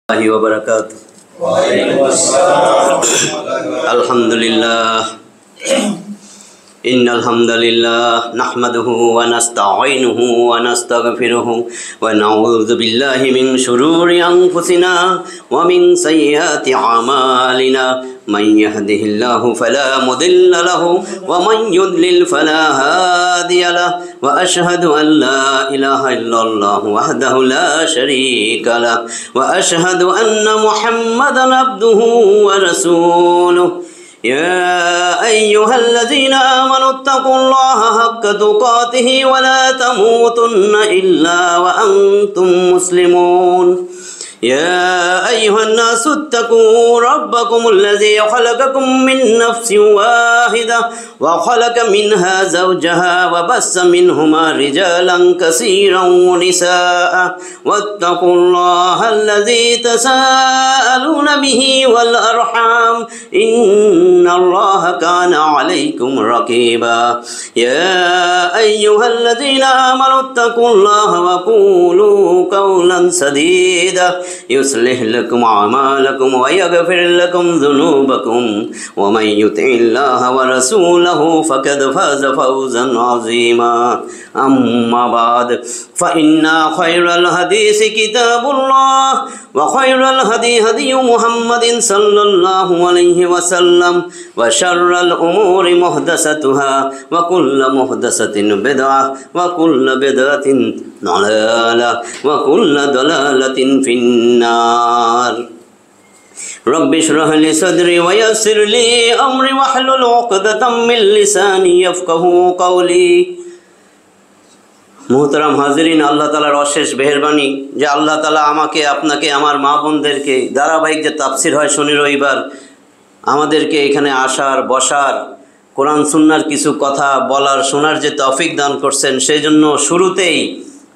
वबरकातुहू। अल्हम्दुलिल्लाह इन्नल हम्दुलिल्लाह नहमदुहु व नस्तईनुहु व नस्तगफिरुहु व नऊज़ु बिल्लाहि मिन शुरूरि अनफुसिना व मिन सय्यिआति अमालिना मन यहदिहिल्लाहु फला मुदिल्ल लहु व मन युद्लिल फला हादिय लहु व अशहदु अन ला इलाहा इल्लल्लाहु वहदहु ला शरीका लहु व अशहदु अन्न मुहम्मदन अब्दुहु व रसूलुहु। या अय्युहल्लज़ीना आमनु इत्तक़ुल्लाहा हक्क तुक़ातिहि व ला तमूतुन्न इल्ला व अंतुम मुस्लिमून। या अय्युहन्नासु इत्तक़ू रब्बकुमुल्लज़ी खलक़कुम मिन नफ्सिन वाहिदा व खलक़ मिनहा ज़ौजहा व बस्स मिनहुमा रिजालन कसीरन व निसाअ वत्तक़ुल्लाहल्लज़ी तसाअलून बिही वल अरहाम इन्नल्लाहा काना अलैकुम रक़ीबा। या अय्युहल्लज़ीना आमनु इत्तक़ुल्लाहा व क़ूलू क़ौलन सदीदा युस्लिह लकुम अमालकुम व यगफिर लकुम ज़ुनूबकुम व मन युतिइल्लाह व रसूलहु फ़क़द फ़ाज़ फ़ौज़न अज़ीमा। अम्मा बाद फ़इन्ना ख़ैरल हदीस किताबुल्लाह व ख़ैरल हदी हदी मुहम्मदिन सल्लल्लाहु अलैहि वसल्लम व शर्रल उमूरि मुहदसतुहा व कुल्लु मुहदसतिन बिदअह व कुल्लु बिदअतिन दलालह व कुल्लु दलालतिन फिन्नार। रब्बि इश्रह ली सदरी व यस्सिर ली अमरी वहलुल उक़दतम मिन लिसानी यफ़क़हू क़ौली। मोहतरम हाजिरिन, अल्लाह तालार अशेष मेहरबानी जे अल्लाह ताला आमाके आपनाके आमार मा बोनदेरके धाराबाहिक जे ताफसिर हय शनि रविवार आमादेरके एखाने आसार बसार कुरान सुन्नार किछु कथा बलार शोनार जे तौफिक दान करছেন सेजন্য शुरूतेई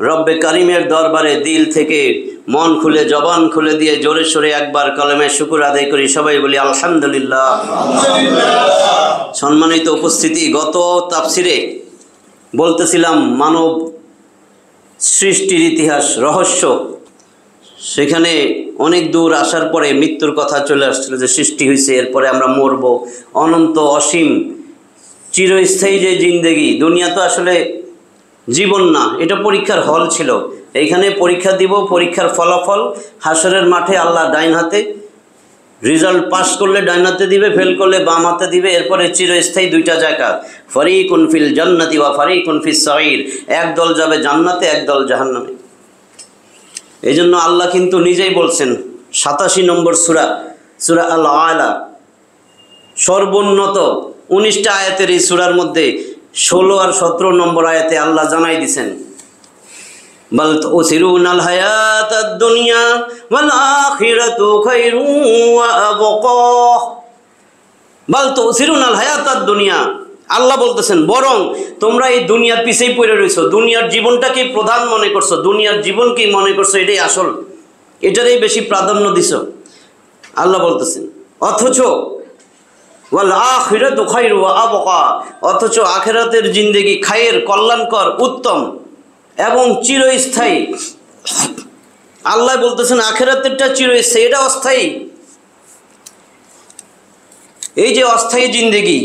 रब्बे करीमेर दरबारे दिल थेके मन खुले जबान खुले दिए जोरे सोरे एक बार कलमे शुक्र आदाय करी सबाई बोली आलহামদুলিল্লাহ। सम्मानित उपस्थिति, गत ताफसिरे बोलतेছিলাম मानव सृष्टिर इतिहास रहस्य सेखाने अनेक दूर आसार परे मृत्युर कथा चले आसछिलो जे सृष्टि हयेछे एरपरे आमरा मरबो अनंत असीम चिरस्थायी जे जिंदगी दुनिया तो आसले जीवन ना एटा परीक्षार हल छिलो एइखाने परीक्षा दिब परीक्षार फलाफल हाशरेर माठे आल्लाह डाइन हाते रिजल्ट पास करले डाइन हाते दिबे फेल करले बाम हाते दिबे एरपरे चिरस्थायी दुइटा जायगा फरीकुन फिल जन्नति वा फरीकुन फिस सईर एक दल जाबे जान्नाते एक दल जहन्नामे। एजন্য আল্লাহ কিন্তু নিজেই বলছেন 87 নম্বর সূরা সূরা আল আলা সর্বোন্নত 19টা আয়াতের এই সূরার মধ্যে 16 আর 17 নম্বর আয়াতে আল্লাহ জানাই দিয়েছেন বাল তুসিরুনাল হায়াতাদ দুনিয়া ওয়াল আখিরাতু খায়রু ওয়া আবকা। বাল তুসিরুনাল হায়াতাদ দুনিয়া আল্লাহ বলতেছেন বরং তোমরা এই দুনিয়ার পিছেই পড়ে রইছো, দুনিয়ার জীবনটাকে প্রধান মনে করছো, দুনিয়ার জীবনকে মনে করছো এটাই আসল, এটারই বেশি প্রাধান্য দিছো আল্লাহ বলতেছেন। অথচ ওয়াল আখিরাতু খায়রু ওয়া আবকা, অথচ আখিরাতের জিন্দেগি খায়ের কল্যাণকর উত্তম এবং চিরস্থায়ী। আল্লাহ বলতেছেন আখিরাতেরটা চিরস্থায়ী, এটা অস্থায়ী। এই যে অস্থায়ী জিন্দেগি,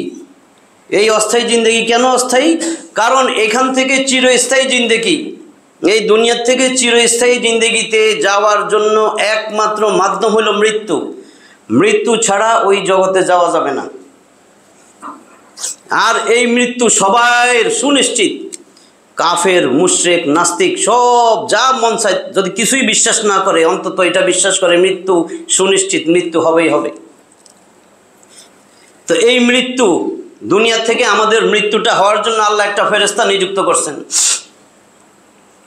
এই অস্থায়ী জিন্দেগি কেন অস্থায়ী? কারণ এখান থেকে চিরস্থায়ী জিন্দেগি এই দুনিয়া থেকে চিরস্থায়ী জিন্দেগিতে যাওয়ার জন্য একমাত্র মাধ্যম হলো মৃত্যু। মৃত্যু ছাড়া ওই জগতে যাওয়া যাবে না। আর এই মৃত্যু সবার সুনিশ্চিত, কাফের মুশরিক নাস্তিক সব যা মন চায় যদি কিছুই বিশ্বাস না করে অন্তত এটা বিশ্বাস করে মৃত্যু সুনিশ্চিত, মৃত্যু হবেই হবে। তো এই মৃত্যু দুনিয়া থেকে আমাদের মৃত্যুটা হওয়ার জন্য আল্লাহ একটা ফেরেশতা নিযুক্ত করছেন।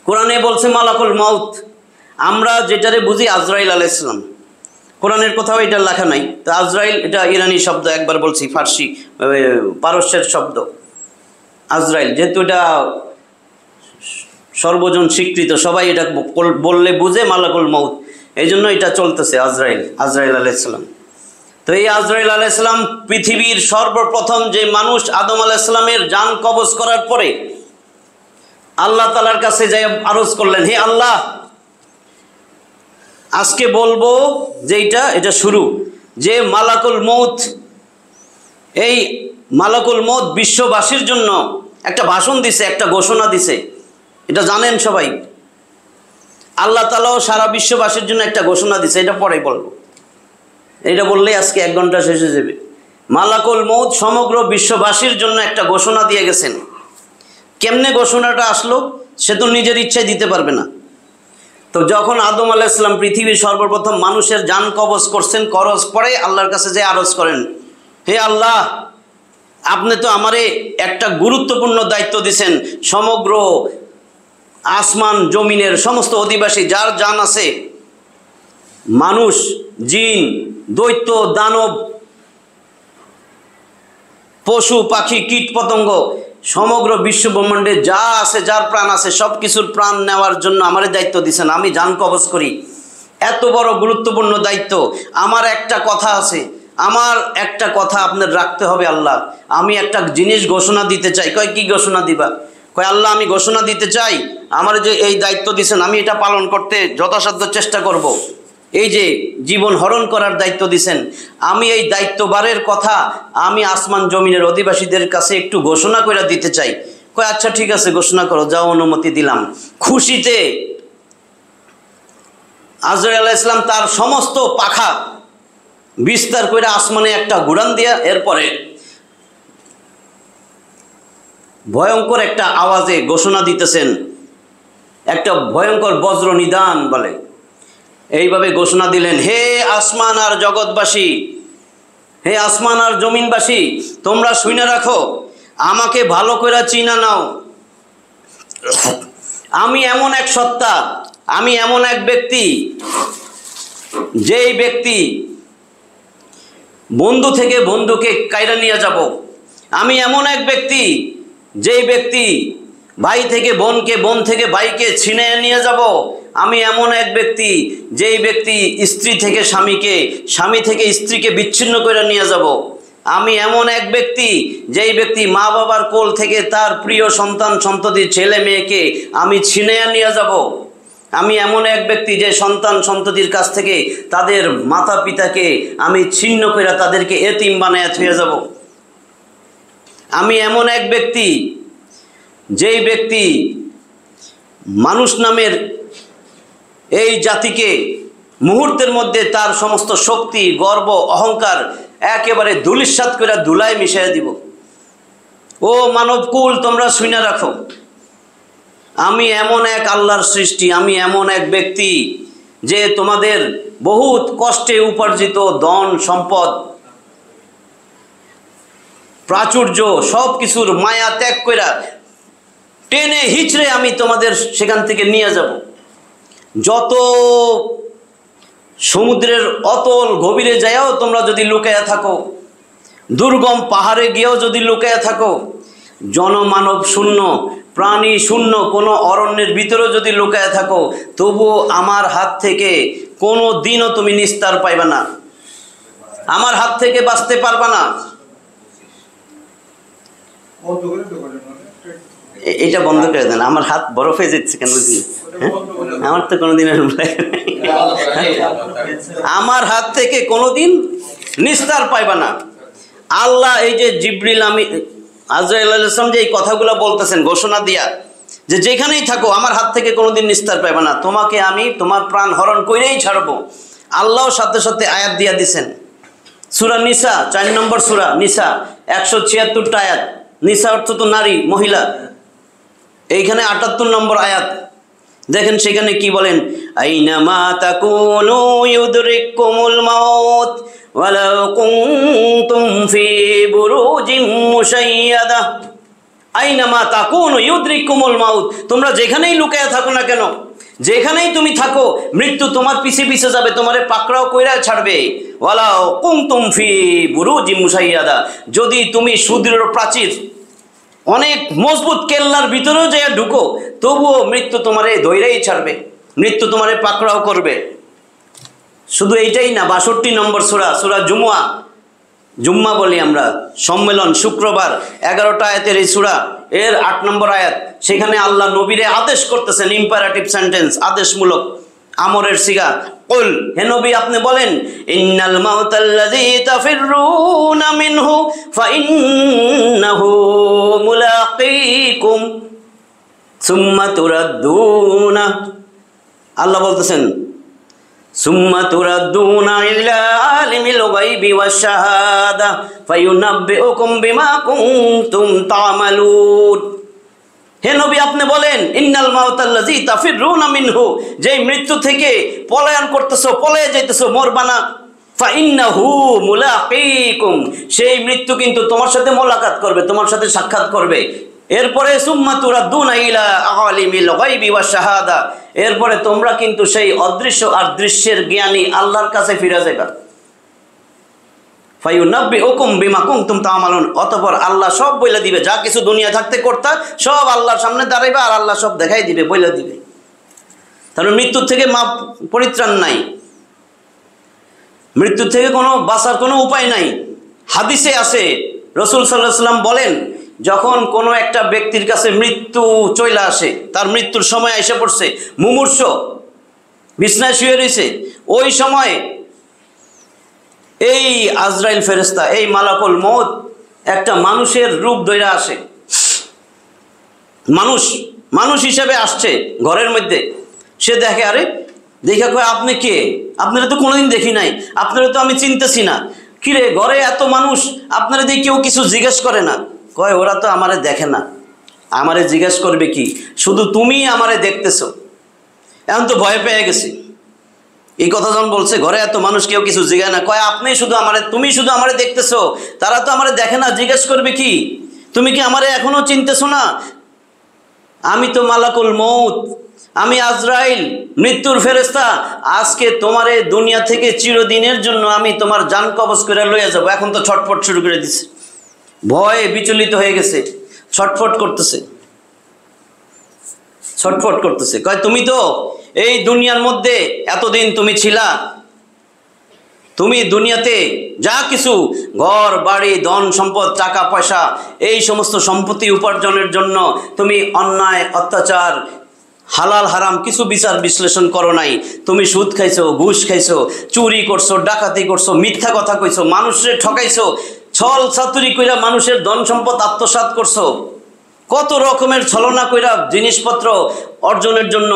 কোরআনে বলছে মালাকুল মাউত, আমরা যেটারে বুঝি আজরাইল আলাইহিস সালাম, কোরআনের কোথাও এটা লেখা নাই। তো আজরাইল এটা ইরানি শব্দ, একবার বলছি ফার্সি পারস্যের শব্দ আজরাইল, যেহেতু এটা সর্বজন স্বীকৃত সবাই এটা বললে বুঝে মালাকুল মাউত, এই জন্য এটা চলতেছে আজরাইল, আজরাইল আলাইহিস সালাম। তো এই আজরাইল আলাইহিস সালাম পৃথিবীর সর্বপ্রথম যে মানুষ আদম আলাইহিস সালামের জান কবজ করার পরে আল্লাহ তাআলার কাছে যাই আরজ করলেন, হে আল্লাহ আজকে বলবো যে এটা শুরু, যে মালাকুল মউত, এই মালাকুল মউত বিশ্ববাসীর জন্য একটা ভাষণ দিছে, একটা ঘোষণা দিছে। এটা জানেন সবাই। আল্লাহ তাআলাও সারা বিশ্ববাসীর জন্য একটা ঘোষণা দিছে, এটা পরে বলবো। এটা বললেই আজকে 1 ঘন্টা শেষ হয়ে যাবে। মালাকুল মউত সমগ্র বিশ্ববাসীর জন্য একটা ঘোষণা দিয়ে গেছেন। কেমনে ঘোষণাটা আসলো? সে তো নিজের ইচ্ছায় দিতে পারবে না। তো যখন আদম আলাইহিস সালাম পৃথিবীর সর্বপ্রথম মানুষের জান কবজ করছেন, করজ পরে আল্লাহর কাছে যে আরজ করেন, হে আল্লাহ, আপনি তো আমারে একটা গুরুত্বপূর্ণ দায়িত্ব দিয়েছেন, সমগ্র আসমান জমিনের সমস্ত অধিবাসী যার জান আছে, মানুষ, জিন, দৈত্য, দানব, পশু পাখি, কীট পতঙ্গ, সমগ্র বিশ্ব ব্রহ্মাণ্ডে যা আছে, যার প্রাণ আছে, সব কিছুর প্রাণ নেওয়ার জন্য আমারে দায়িত্ব দিয়েছেন। আমি জান কবজ করি, এত বড় গুরুত্বপূর্ণ দায়িত্ব। আমার একটা কথা আছে, আমার একটা কথা আপনার রাখতে হবে আল্লাহ। আমি একটা জিনিস ঘোষণা দিতে চাই। কয়, কি ঘোষণা দিবা? কয়, আল্লাহ আমি ঘোষণা দিতে চাই, আমার যে এই দায়িত্ব দিয়েছেন আমি এটা পালন করতে যথাসাধ্য চেষ্টা করব। এই যে জীবন হরণ করার দায়িত্ব দিয়েছেন, আমি এই দায়িত্ববারের কথা আমি আসমান জমিনের অধিবাসীদের কাছে একটু ঘোষণা করে দিতে চাই। কয়, আচ্ছা ঠিক আছে, ঘোষণা করো, যাও, অনুমতি দিলাম। খুশিতে আজরাইল আলাইহিস সালাম তার সমস্ত পাখা বিস্তার করে আসমানে একটা ঘুরান দিয়া এরপরে ভয়ঙ্কর একটা আওয়াজে ঘোষণা দিতেছেন, একটা ভয়ঙ্কর বজ্র নিদান বলে। এইভাবে ঘোষণা দিলেন, হে আসমান আর জগৎবাসী, হে আসমান আর জমিনবাসী, তোমরা শুনে রাখো, আমাকে ভালো করে চিনা নাও। আমি এমন এক সত্তা, আমি এমন এক ব্যক্তি, যেই ব্যক্তি বন্ধু থেকে বন্ধুকে কাইরা নিয়ে যাব। আমি এমন এক ব্যক্তি, যেই ব্যক্তি ভাই থেকে বোনকে, বোন থেকে ভাইকে ছিনিয়ে নিয়ে যাব। আমি এমন এক ব্যক্তি, যেই ব্যক্তি স্ত্রী থেকে স্বামীকে, স্বামী থেকে স্ত্রীকে বিচ্ছিন্ন করে নিয়ে যাব। আমি এমন এক ব্যক্তি, যেই ব্যক্তি মা বাবার কোল থেকে তার প্রিয় সন্তান সন্ততি ছেলে মেয়েকে আমি ছিনিয়ে নিয়ে যাব। আমি এমন এক ব্যক্তি, যে সন্তান সন্ততির কাছ থেকে তাদের মাতা পিতাকে আমি ছিন্ন করে তাদেরকে এতিম বানায় থুয়ে যাব। আমি এমন এক ব্যক্তি, যেই ব্যক্তি মানুষ নামের এই জাতিকে মুহূর্তের মধ্যে তার সমস্ত শক্তি, গর্ব, অহংকার একেবারে ধূলিসাৎ করে ধুলায় মিশিয়ে দিব। ও মানবকুল, তোমরা শুনে রাখো, আমি এমন এক আল্লাহর সৃষ্টি, আমি এমন এক ব্যক্তি, যে তোমাদের বহুত কষ্টে উপার্জিত ধন সম্পদ, প্রাচুর্য, সব কিছুর মায়া ত্যাগ করে টেনে হিচড়ে আমি তোমাদের সেখান থেকে নিয়ে যাব। যত সমুদ্রের অতল গভীরে যাইও তোমরা যদি লুকায়া থাকো, দুর্গম পাহাড়ে গিয়েও যদি লুকায়া থাকো, জনমানব শূন্য, প্রাণী শূন্য কোনো অরণ্যের ভিতরেও যদি লুকায়া থাকো, তবুও আমার হাত থেকে কোনো দিনও তুমি নিস্তার পাইবে না, আমার হাত থেকে বাঁচতে পারবা না। এটা বন্ধ করে দেন, আমার হাত বরফ হয়ে যাচ্ছে কেন? আমার তো কোনোদিন আমার হাত থেকে কোনোদিন নিস্তার পাইবা না। আল্লাহ এই যে জিবরিল আজরাইল আলাইহিস সালাম যে এই কথাগুলো বলতেছেন ঘোষণা দিয়া, যে যেখানেই থাকো আমার হাত থেকে কোনোদিন নিস্তার পাইবা না, তোমাকে আমি তোমার প্রাণ হরণ করেই ছাড়বো। আল্লাহ সাথে সাথে আয়াত দিয়া দিছেন। সূরা নিসা, 4 নম্বর সূরা নিসা, 176টা আয়াত। নিসা অর্থ তো নারী, মহিলা। এইখানে 78 নম্বর আয়াত দেখেন, সেখানে কি বলেন, আইনামা তাকুনু ইউদরিকুমুল মাউত ওয়ালাউ কুনতুম ফি বুরুজিম মুশাইয়াদা। আইনামা তাকুনু ইউদরিকুমুল মাউত, তোমরা যেখানেই লুকায়া থাকো না কেন, যেখানেই তুমি থাকো, মৃত্যু তোমার পিছে পিছে যাবে, তোমারে পাকড়াও কইরা ছাড়বে। ওয়ালাউ কুনতুম ফি বুরুজিম মুশাইয়াদা, যদি তুমি সুদৃঢ় প্রাচীর, অনেক মজবুত কেল্লার ভিতরেও যে ঢুকো, তবুও মৃত্যু তোমারে ধৈরেই ছাড়বে, মৃত্যু তোমারে পাকড়াও করবে। শুধু এইটাই না, 62 নম্বর সূরা, সূরা জুমুয়া, জুম্মা বলি আমরা, সম্মেলন, শুক্রবার, 11টা আয়াতের এই সূরা, এর 8 নম্বর আয়াত। সেখানে আল্লাহ নবীরে আদেশ করতেছেন, ইম্পারেটিভ সেন্টেন্স, আদেশমূলক আমরের সিগা। কুল, হে নবী আপনি বলেন, ইন্নাল মাউতাল্লাযী তাফিররুনা মিনহু ফাইন্নাহু মুলাকীকুম সুম্মা তুরাদ্দুনা। আল্লাহ বলতেছেন, সুম্মা তুরাদ্দুনা ইলা আলিমিল গায়বি ওয়াশ শাহাদা ফায়ুনাব্বিউকুম বিমা কুনতুম তা'মালুন। হে নবী আপনি বলেন, ইন্নাল মাউতাল্লাযী তাফিররুনা মিনহু, যেই মৃত্যু থেকে পলায়ন করতেছো, পলায়ে যাইতেছো, মরবা না, ফাইন্নাহু মুলাকীকুম, সেই মৃত্যু কিন্তু তোমার সাথে মোলাকাত করবে, তোমার সাথে সাক্ষাৎ করবে। এরপরে সুম্মা তুরাদ্দুনা ইলা আলিমিল গায়বি ওয়াশ শাহাদা, এরপরে তোমরা কিন্তু সেই অদৃশ্য আর দৃশ্যের জ্ঞানী আল্লাহর কাছে ফিরে যাবে। ফায়ুনাব্বিউকুম বিমা কুনতুম তা'মালুন, অতঃপর আল্লাহ সব বইলা দিবে, যা কিছু দুনিয়া থাকতে করতা সব আল্লাহর সামনে দাঁড়াইবা আর আল্লাহ সব দেখাই দিবে, বইলা দিবে। তাহলে মৃত্যুর থেকে পরিত্রাণ নাই, মৃত্যুর থেকে কোনো বাঁচার কোনো উপায় নাই। হাদিসে আছে, রাসূল সাল্লাল্লাহু আলাইহি ওয়াসাল্লাম বলেন, যখন কোনো একটা ব্যক্তির কাছে মৃত্যু চলে আসে, তার মৃত্যুর সময় এসে পড়ছে, মুমূর্ষ বিছনায় শুয়ে রয়েছে, ওই সময় এই আজরাইল ফেরেশতা, এই মালাকুল মউত একটা মানুষের রূপ ধরে আসে, মানুষ হিসেবে আসছে ঘরের মধ্যে। সে দেখে, আরে দেখে কয়, আপনি কে? আপনারা তো কোনোদিন দেখি নাই, আপনারা তো আমি চিনতেছি না। কিরে, ঘরে এত মানুষ, আপনারা দিয়ে কেউ কিছু জিজ্ঞেস করে না? কয়, ওরা তো আমারে দেখে না, আমারে জিজ্ঞেস করবে কি, শুধু তুমি আমারে দেখতেছো। এখন তো ভয় পেয়ে গেছি। এই কথা যখন বলছে, ঘরে এত মানুষ, কেউ কিছু জিজ্ঞাসা না, কয় আপনি শুধু আমারে, তুমি শুধু আমারে দেখতেছো, তারা তো আমারে দেখে না, জিজ্ঞেস করবে কি? তুমি কি আমারে এখনো চিনতেছো না? আমি তো মালাকুল মউত, আমি আজরাইল, মৃত্যুর ফেরেশতা। আজকে তোমারে দুনিয়া থেকে চিরদিনের জন্য আমি তোমার জান কবজ করে লইয়া যাবো। এখন তো ছটফট শুরু করে দিছে, ভয়ে বিচলিত হয়ে গেছে, ছটফট করতেছে। কয়, তুমি তো এই দুনিয়ার মধ্যে এতদিন তুমি ছিলা, তুমি দুনিয়াতে যা কিছু ঘর বাড়ি ধন সম্পদ টাকা পয়সা এই সমস্ত সম্পত্তি উপার্জনের জন্য তুমি অন্যায় অত্যাচার হালাল হারাম কিছু বিচার বিশ্লেষণ করো নাই। তুমি সুদ খাইছো, ঘুষ খাইছো, চুরি করছো, ডাকাতি করছো, মিথ্যা কথা কইছো, মানুষের ঠকাইছো, ছল ছাতুরি কইরা মানুষের ধন সম্পদ আত্মসাৎ করছো, কত রকমের ছলনা কইরা জিনিসপত্র অর্জনের জন্য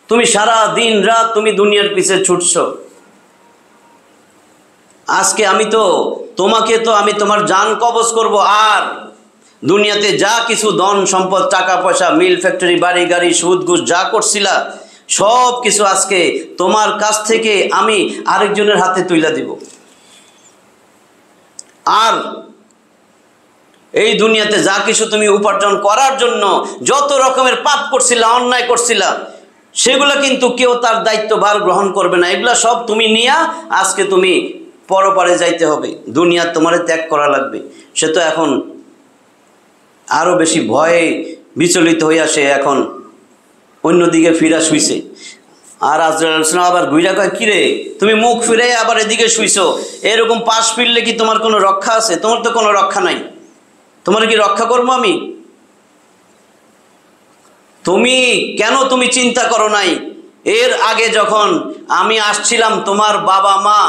তুমি সারা দিন রাত তুমি দুনিয়ার পিছে ছুটছো। আজকে আমি তোমার জান কবজ করব, আর দুনিয়াতে যা কিছু ধন সম্পদ টাকা পয়সা মিল ফ্যাক্টরি বাড়ি গাড়ি সুদ ঘুষ যা করছিলা সব কিছু আজকে তোমার কাছ থেকে আমি আরেকজনের হাতে তুইলা দিব। আর এই দুনিয়াতে যা কিছু তুমি উপার্জন করার জন্য যত রকমের পাপ করছিলা, অন্যায় করছিলা, সেগুলো কিন্তু কেউ তার দায়িত্বভার গ্রহণ করবে না। এগুলা সব তুমি নিয়া আজকে তুমি পরপারে যাইতে হবে, দুনিয়া তোমারে ত্যাগ করা লাগবে। সে তো এখন আরো বেশি ভয়ে বিচলিত হইয়া সে এখন অন্যদিকে ফিরা শুইছে। আর আজরাইল আবার ঘুইরা কয়, কিরে তুমি মুখ ফিরে আবার এদিকে শুইছো, এরকম পাশ ফিরলে কি তোমার কোনো রক্ষা আছে? তোমার তো কোনো রক্ষা নাই, তোমার কি রক্ষা করবো আমি? তুমি চিন্তা করো নাই এর আগে যখন আমি আসছিলাম, তোমার বাবা মা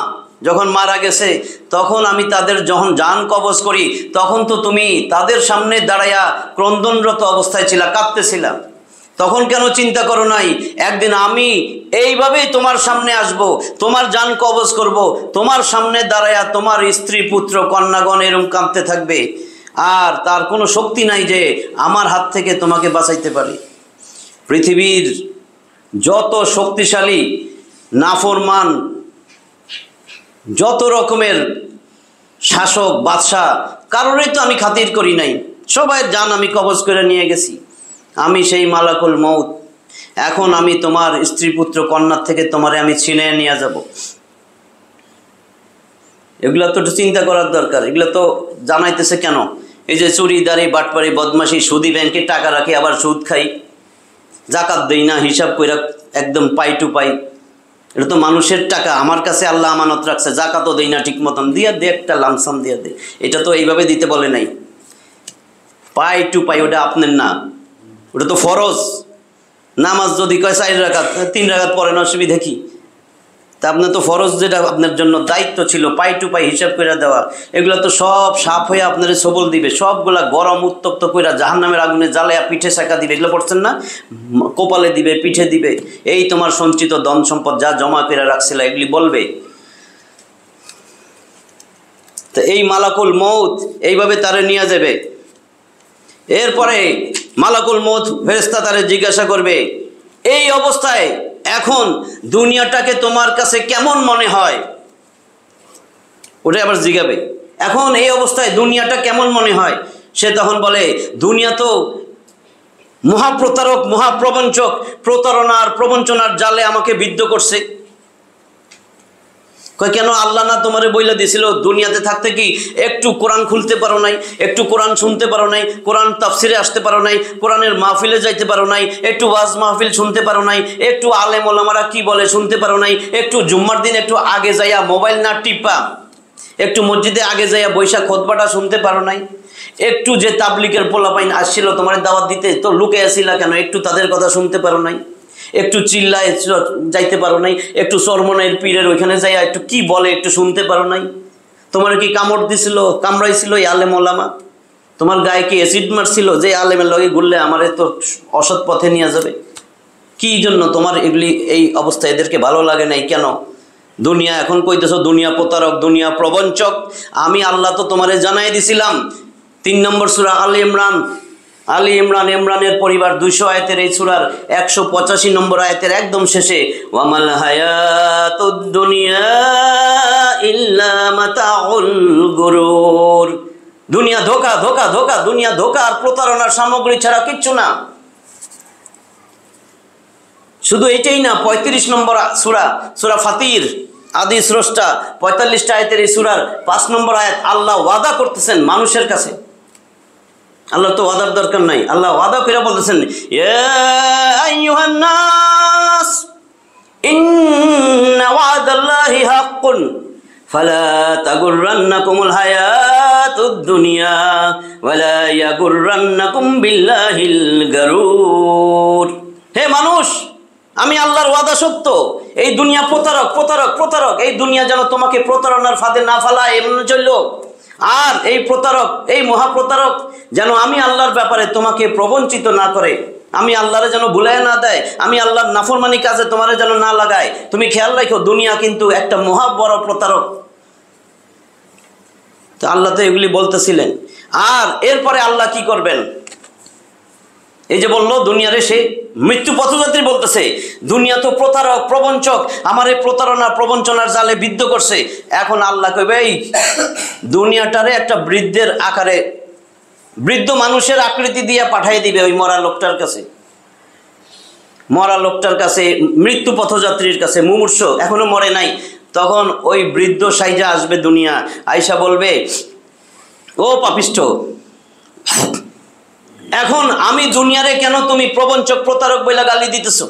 যখন মারা গেছে, তখন আমি তাদের যখন জান কবজ করি, তখন তো তুমি তাদের সামনে দাঁড়াইয়া ক্রন্দনরত অবস্থায় ছিলা, কাঁদতেছিলাম। তখন কেন চিন্তা করো নাই একদিন আমি এইভাবেই তোমার সামনে আসব, তোমার জান কবজ করব, তোমার সামনে দাঁড়াইয়া তোমার স্ত্রী পুত্র কন্যাগণ এরকম কাঁদতে থাকবে, আর তার কোনো শক্তি নাই যে আমার হাত থেকে তোমাকে বাঁচাইতে পারে। পৃথিবীর যত শক্তিশালী নাফরমান যত রকমের শাসক বাদশাহ, কারোরই তো আমি খাতির করি নাই, সবাই জান আমি কবজ করে নিয়ে গেছি। আমি সেই মালাকুল মউত, এখন আমি তোমার স্ত্রী পুত্র কন্যার থেকে তোমারে আমি ছিনিয়ে নিয়ে যাব। এগুলো তো একটু চিন্তা করার দরকার। এগুলো তো জানাইতেছে কেন? এই যে চুরিদারি বাটপারি বদমাশি, সুদি ব্যাংকে টাকা রাখি আবার সুদ খাই, জাকাত দেই না, হিসাব কইরা একদম পাই টু পাই। এটা তো মানুষের টাকা, আমার কাছে আল্লাহ আমানত রাখছে, জাকাতও দেই না ঠিক মতন, দিয়া দে একটা লামসাম দিয়া দে। এটা তো এইভাবে দিতে বলে নাই, পাই টু পাই, ওটা আপনার না, ওটা তো ফরজ। নামাজ যদি কয় 4 রাকাত 3 রাকাত পড়েন, অসুবিধা কি? তা আপনার তো ফরজ যেটা আপনার জন্য দায়িত্ব ছিল পাই টু পাই হিসাব করে দেওয়া, এগুলো তো সব সাপ হয়ে আপনার সবল দিবে, সবগুলা গরম উত্তপ্ত কইরা জাহান্নামের আগুনে জ্বালায়া পিঠে শেখা দিবে। এগুলো পড়ছেন না? কপালে দিবে, পিঠে দিবে। এই তোমার সঞ্চিত ধন সম্পদ যা জমা করে রাখছিল এগুলি বলবে। তো এই মালাকুল মউত এইভাবে তারে নিয়ে যাবে। এরপরে মালাকুল মউত ফেরেশতা তারে জিজ্ঞাসা করবে, এই অবস্থায় এখন দুনিয়াটাকে তোমার কাছে কেমন মনে হয়? ওটা আবার জিজ্ঞাবে, এখন এই অবস্থায় দুনিয়াটা কেমন মনে হয়? সে তখন বলে, দুনিয়া তো মহাপ্রতারক, মহাপ্রবঞ্চক, প্রতারণার প্রবঞ্চনার জালে আমাকে বিদ্ধ করছে। কয়, কেন? আল্লাহ না তোমারে বইলা দিয়েছিল দুনিয়াতে থাকতে কি একটু কোরআন খুলতে পারো নাই, একটু কোরআন শুনতে পারো নাই, কোরআন তাফসিরে আসতে পারো নাই, কোরআনের মাহফিলে যাইতে পারো নাই, একটু ওয়াজ মাহফিল শুনতে পারো নাই, একটু আলেম ওলামারা কি বলে শুনতে পারো নাই, একটু জুম্মার দিন একটু আগে যাইয়া মোবাইল না টিপা একটু মসজিদে আগে যাইয়া বৈশাখ খুতবাটা শুনতে পারো নাই, একটু যে তাবলিগের পোলাপাইন আসছিল তোমার দাওয়াত দিতে তো লুকে আসিলা কেন, একটু তাদের কথা শুনতে পারো নাই, একটু চিল্লায় যাইতে পারো নাই, একটু চরমনের পীরের ওইখানে যাইয়া একটু কি বলে একটু শুনতে পারো নাই? তোমার কি কামড় দিছিল, কামড়াইছিল এই আলেম ওলামা? তোমার গায়ে কি অ্যাসিড মারছিল যে আলেমের লগে ঘুরলে আমারে তো অসৎ পথে নিয়ে যাবে? কি জন্য তোমার এগুলি এই অবস্থা? এদেরকে ভালো লাগে নাই কেন? দুনিয়া এখন কইতেছো দুনিয়া প্রতারক, দুনিয়া প্রবঞ্চক। আমি আল্লাহ তো তোমারে জানাই দিছিলাম 3 নম্বর সূরা আলী ইমরান, ইমরানের পরিবার 200 আয়াতের এই সূরার 185 নম্বর আয়াতের একদম শেষে, ওয়ামাল হায়াতুদ দুনিয়া ইল্লা মাতাউল গুরুর। দুনিয়া ধোঁকা, ধোঁকা, ধোঁকা, দুনিয়া ধোঁকা আর প্রতারণার সামগ্রী ছাড়া কিচ্ছু না। শুধু এটাই না, 35 নম্বর সূরা ফাতির, আদি স্রষ্টা 45টা আয়াতের এই সূরার 5 নম্বর আয়াত আল্লাহ ওয়াদা করতেছেন মানুষের কাছে। আল্লাহ তো ওয়াদার দরকার নাই, আল্লাহ ওয়াদা করে বলতেছেন, ইয়া আইয়ুহান নাস ইন্না ওয়াদাল্লাহি হাক্কুন ফালা তাগুররান্নাকুমুল হায়াতুদ দুনিয়া ওয়ালা ইয়াগুররান্নাকুম বিল্লাহিল গারুর। হে মানুষ, আমি আল্লাহর ওয়াদা সত্য, এই দুনিয়া প্রতারক, প্রতারক, প্রতারক। এই দুনিয়া যেন তোমাকে প্রতারণার ফাঁদে না ফেলায়, এমন চলল। আর এই প্রতারক, এই মহাপ্রতারক যেন আমি আল্লাহর ব্যাপারে তোমাকে প্রবঞ্চিত না করে, আমি আল্লাহরে যেন ভুলায় না দেয়, আমি আল্লাহর নাফরমানি কাজে তোমারে যেন না লাগায়। তুমি খেয়াল রাখো, দুনিয়া কিন্তু একটা মহা বড় প্রতারক। তো আল্লাহ তো এগুলি বলতেছিলেন। আর এরপরে আল্লাহ কি করবেন? এই যে বললো দুনিয়ারে সে মৃত্যু পথযাত্রী, বলতেছে দুনিয়া তো প্রতারক, প্রবঞ্চক, আমার এই প্রতারণা প্রবঞ্চনার জালে বিদ্ধ করছে। এখন আল্লাহ কইবে, এই দুনিয়াটারে একটা বৃদ্ধের আকারে, বৃদ্ধ মানুষের আকৃতি দিয়ে পাঠিয়ে দিবে ওই মরা লোকটার কাছে, মরা লোকটার কাছে, মৃত্যু পথযাত্রীর কাছে, মুমূর্ষ, এখনো মরে নাই। তখন ওই বৃদ্ধ সাইজা আসবে দুনিয়া, আইসা বলবে, ও পাপিষ্ঠ, এখন আমি দুনিয়ারে কেন তুমি প্রবঞ্চক, প্রতারক বইলা গালি দিতেছো?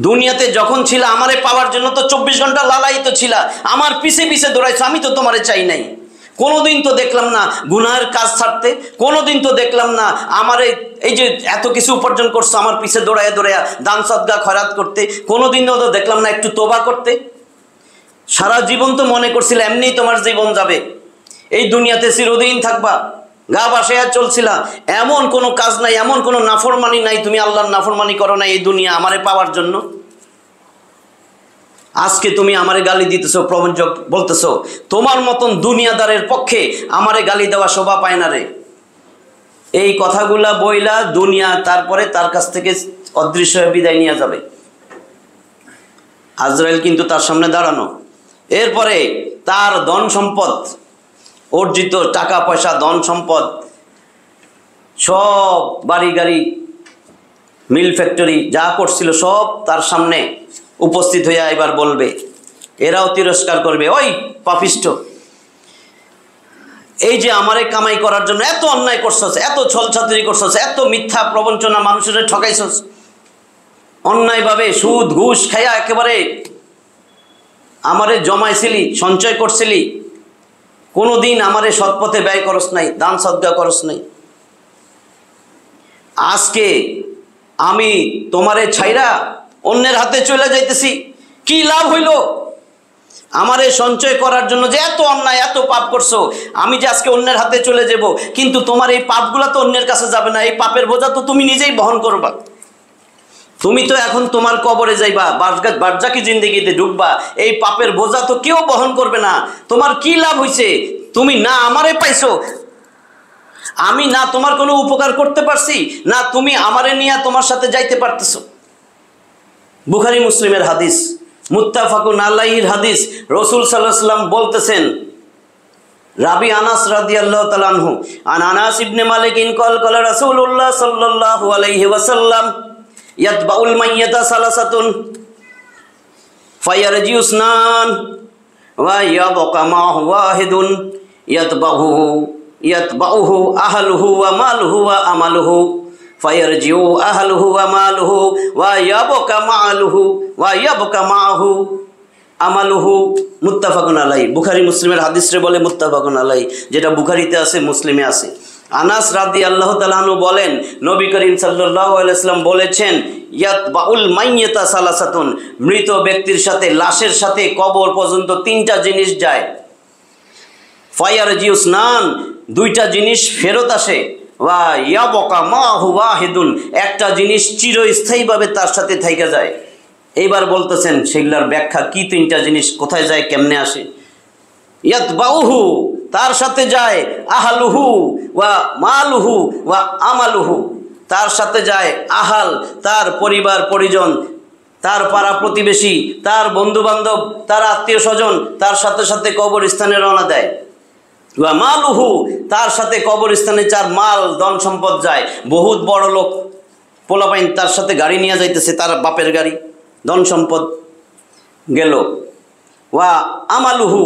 দুনিয়াতে যখন ছিল আমারে পাওয়ার জন্য তো 24 ঘন্টা লালায়িত ছিল, আমার পিছে পিছে দৌড়াইছো, আমি তো তোমারে চাই নাই। কোনোদিন তো দেখলাম না গুনাহের কাজ ছাড়তে, কোনোদিন তো দেখলাম না আমার এই যে এত কিছু উপার্জন করছো আমার পিছে দৌড়াইয়া দৌড়াইয়া দান সদকা খয়রাত করতে, কোনোদিনও তো দেখলাম না একটু তোবা করতে। সারা জীবন তো মনে করছিল এমনিই তোমার জীবন যাবে, এই দুনিয়াতে চিরদিন থাকবা, গা বাসায়া চলছিলা, এমন কোনো কাজ নাই, এমন কোনো নাফরমানি নাই, তুমি আল্লাহর নাফরমানি করো না এই দুনিয়া আমারে পাওয়ার জন্য। আজকে তুমি আমারে গালি দিতেছো, প্রবঞ্চক বলতেছো, তোমার মতন দুনিয়াদারের পক্ষে আমারে গালি দেওয়া শোভা পায় না রে। এই কথাগুলা বইলা দুনিয়া তারপরে তার কাছ থেকে অদৃশ্য হয়ে বিদায় নিয়ে যাবে। আজরাইল কিন্তু তার সামনে দাঁড়ানো। এরপরে তার ধন সম্পদ, অর্জিত টাকা পয়সা, ধন সম্পদ, সব বাড়ি গাড়ি, মিল ফ্যাক্টরি যা করছিল সব তার সামনে উপস্থিত হইয়া এবার বলবে, এরাও তিরস্কার করবে, ওই পাপিষ্ঠ, এই যে আমারে কামাই করার জন্য এত অন্যায় করছস, এত ছলছাতুরি করছস, এত মিথ্যা প্রবঞ্চনা মানুষের ঠকাইছস, অন্যায়ভাবে সুদ ঘুষ খাইয়া একেবারে আমারে জমাইছিলি, সঞ্চয় করছিলি, কোনোদিন আমারে সৎপথে ব্যয় করস নাই, দান সদকা করস নাই। আজকে আমি তোমারে ছাইরা অন্যের হাতে চলে যাইতেছি, কি লাভ হইল? আমারে সঞ্চয় করার জন্য যে এত অন্যায় এত পাপ করছো, আমি যে আজকে অন্যের হাতে চলে যাব, কিন্তু তোমার এই পাপগুলা তো অন্যের কাছে যাবে না, এই পাপের বোঝা তো তুমি নিজেই বহন করবা। তুমি তো এখন তোমার কবরে যাইবা, বারজাকি জিন্দেগিতে ঢুকবা, এই পাপের বোঝা তো কেউ বহন করবে না। তোমার কি লাভ হইছে? তুমি না আমারে পাইছো, আমি না তোমার কোনো উপকার করতে পারছি, না তুমি আমারে নিয়ে তোমার সাথে যাইতে পারতেছো। বুখারী মুসলিমের হাদিস, মুত্তাফাকুন আলাইহির হাদিস। রাসূল সাল্লাল্লাহু আলাইহি ওয়াসাল্লাম বলতেছেন, রাবি আনাস রাদিয়াল্লাহু তাআলা আনহু, আন আনাস ইবনে মালিক ক্বাল ক্বালা রাসূলুল্লাহ সাল্লাল্লাহু আলাইহি ওয়াসাল্লাম ইয়াতবাউল মাইয়াতা সালাসাতুন ফায়ারজিউসনান ওয়া ইয়াবকা মাহু ওয়াহিদুন ইয়াতবাউহু আহলুহু ওয়া মালুহু ওয়া আমালুহু ফায়ারজিউ আহলুহু ওয়া মালুহু ওয়া ইয়াবকা মাহু আমালুহু। মুত্তাফাকুন আলাইহি। বুখারী মুসলিমের হাদিস রে বলে মুত্তাফাকুন আলাইহি, যেটা বুখারীতে আছে মুসলিমে আছে। আনাস রাদিয়াল্লাহু তাআলা আনহু বলেন, নবী করিম সাল্লাল্লাহু আলাইহি ওয়াসাল্লাম বলেছেন, ইয়াতবাউল মাইয়াতা সালাসাতুন, মৃত ব্যক্তির সাথে, লাশের সাথে কবর পর্যন্ত তিনটা জিনিস যায়। ফায়ারজিউসনান, দুইটা জিনিস ফেরত আসে। ওয়া ইয়াবকা মাহু ওয়াহিদুন, একটা জিনিস চিরস্থায়ীভাবে তার সাথে থাইকা যায়। এইবার বলতেছেন সেগুলার ব্যাখ্যা কি, তিনটা জিনিস কোথায় যায়, কেমনে আসে? ইয়াতবাউহু, তার সাথে যায়, আহলুহু ওয়া মালুহু ওয়া আমালুহু, তার সাথে যায় আহাল, তার পরিবার পরিজন, তার পাড়া প্রতিবেশী, তার বন্ধু বান্ধব, তার আত্মীয় স্বজন তার সাথে সাথে কবরস্থানে রওনা দেয়। ওয়া মালুহু, তার সাথে কবরস্থানে যার মাল ধন সম্পদ যায়, বহুত বড় লোক পোলাপাইন তার সাথে গাড়ি নিয়ে যাইতেছে, তার বাপের গাড়ি, ধন সম্পদ গেল। ওয়া আমালুহু,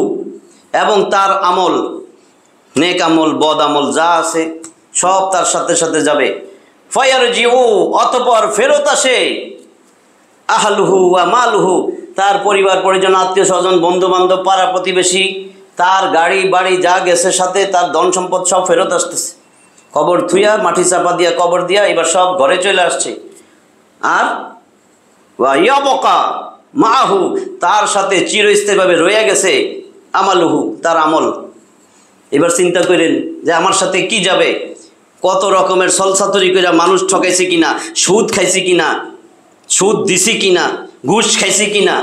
এবং তার আমল, নেক আমল বদ আমল যা আছে সব তার সাথে সাথে যাবে। ফায়ারজিউ, অতঃপর ফেরত আসে, আহলুহু ওয়া মালুহু, তার পরিবার পরিজন, আত্মীয় স্বজন, বন্ধু বান্ধব, পাড়া প্রতিবেশী, তার গাড়ি বাড়ি যা গেছে সাথে, তার ধন সম্পদ সব ফেরত আসতেছে। কবর থুইয়া মাটি চাপা দিয়া কবর দিয়া এবার সব ঘরে চলে আসছে। আর ওয়া ইয়াবকা মাহু, তার সাথে চিরস্থায়ীভাবে রয়ে গেছে আমালুহু, তার আমল। এবার চিন্তা করেন যে আমার সাথে কি যাবে, কত রকমের সলসাতুরি করে মানুষ ঠকাইছে কিনা, সুদ খাইছি কিনা, সুদ দিছি কিনা, ঘুষ খাইছি কিনা,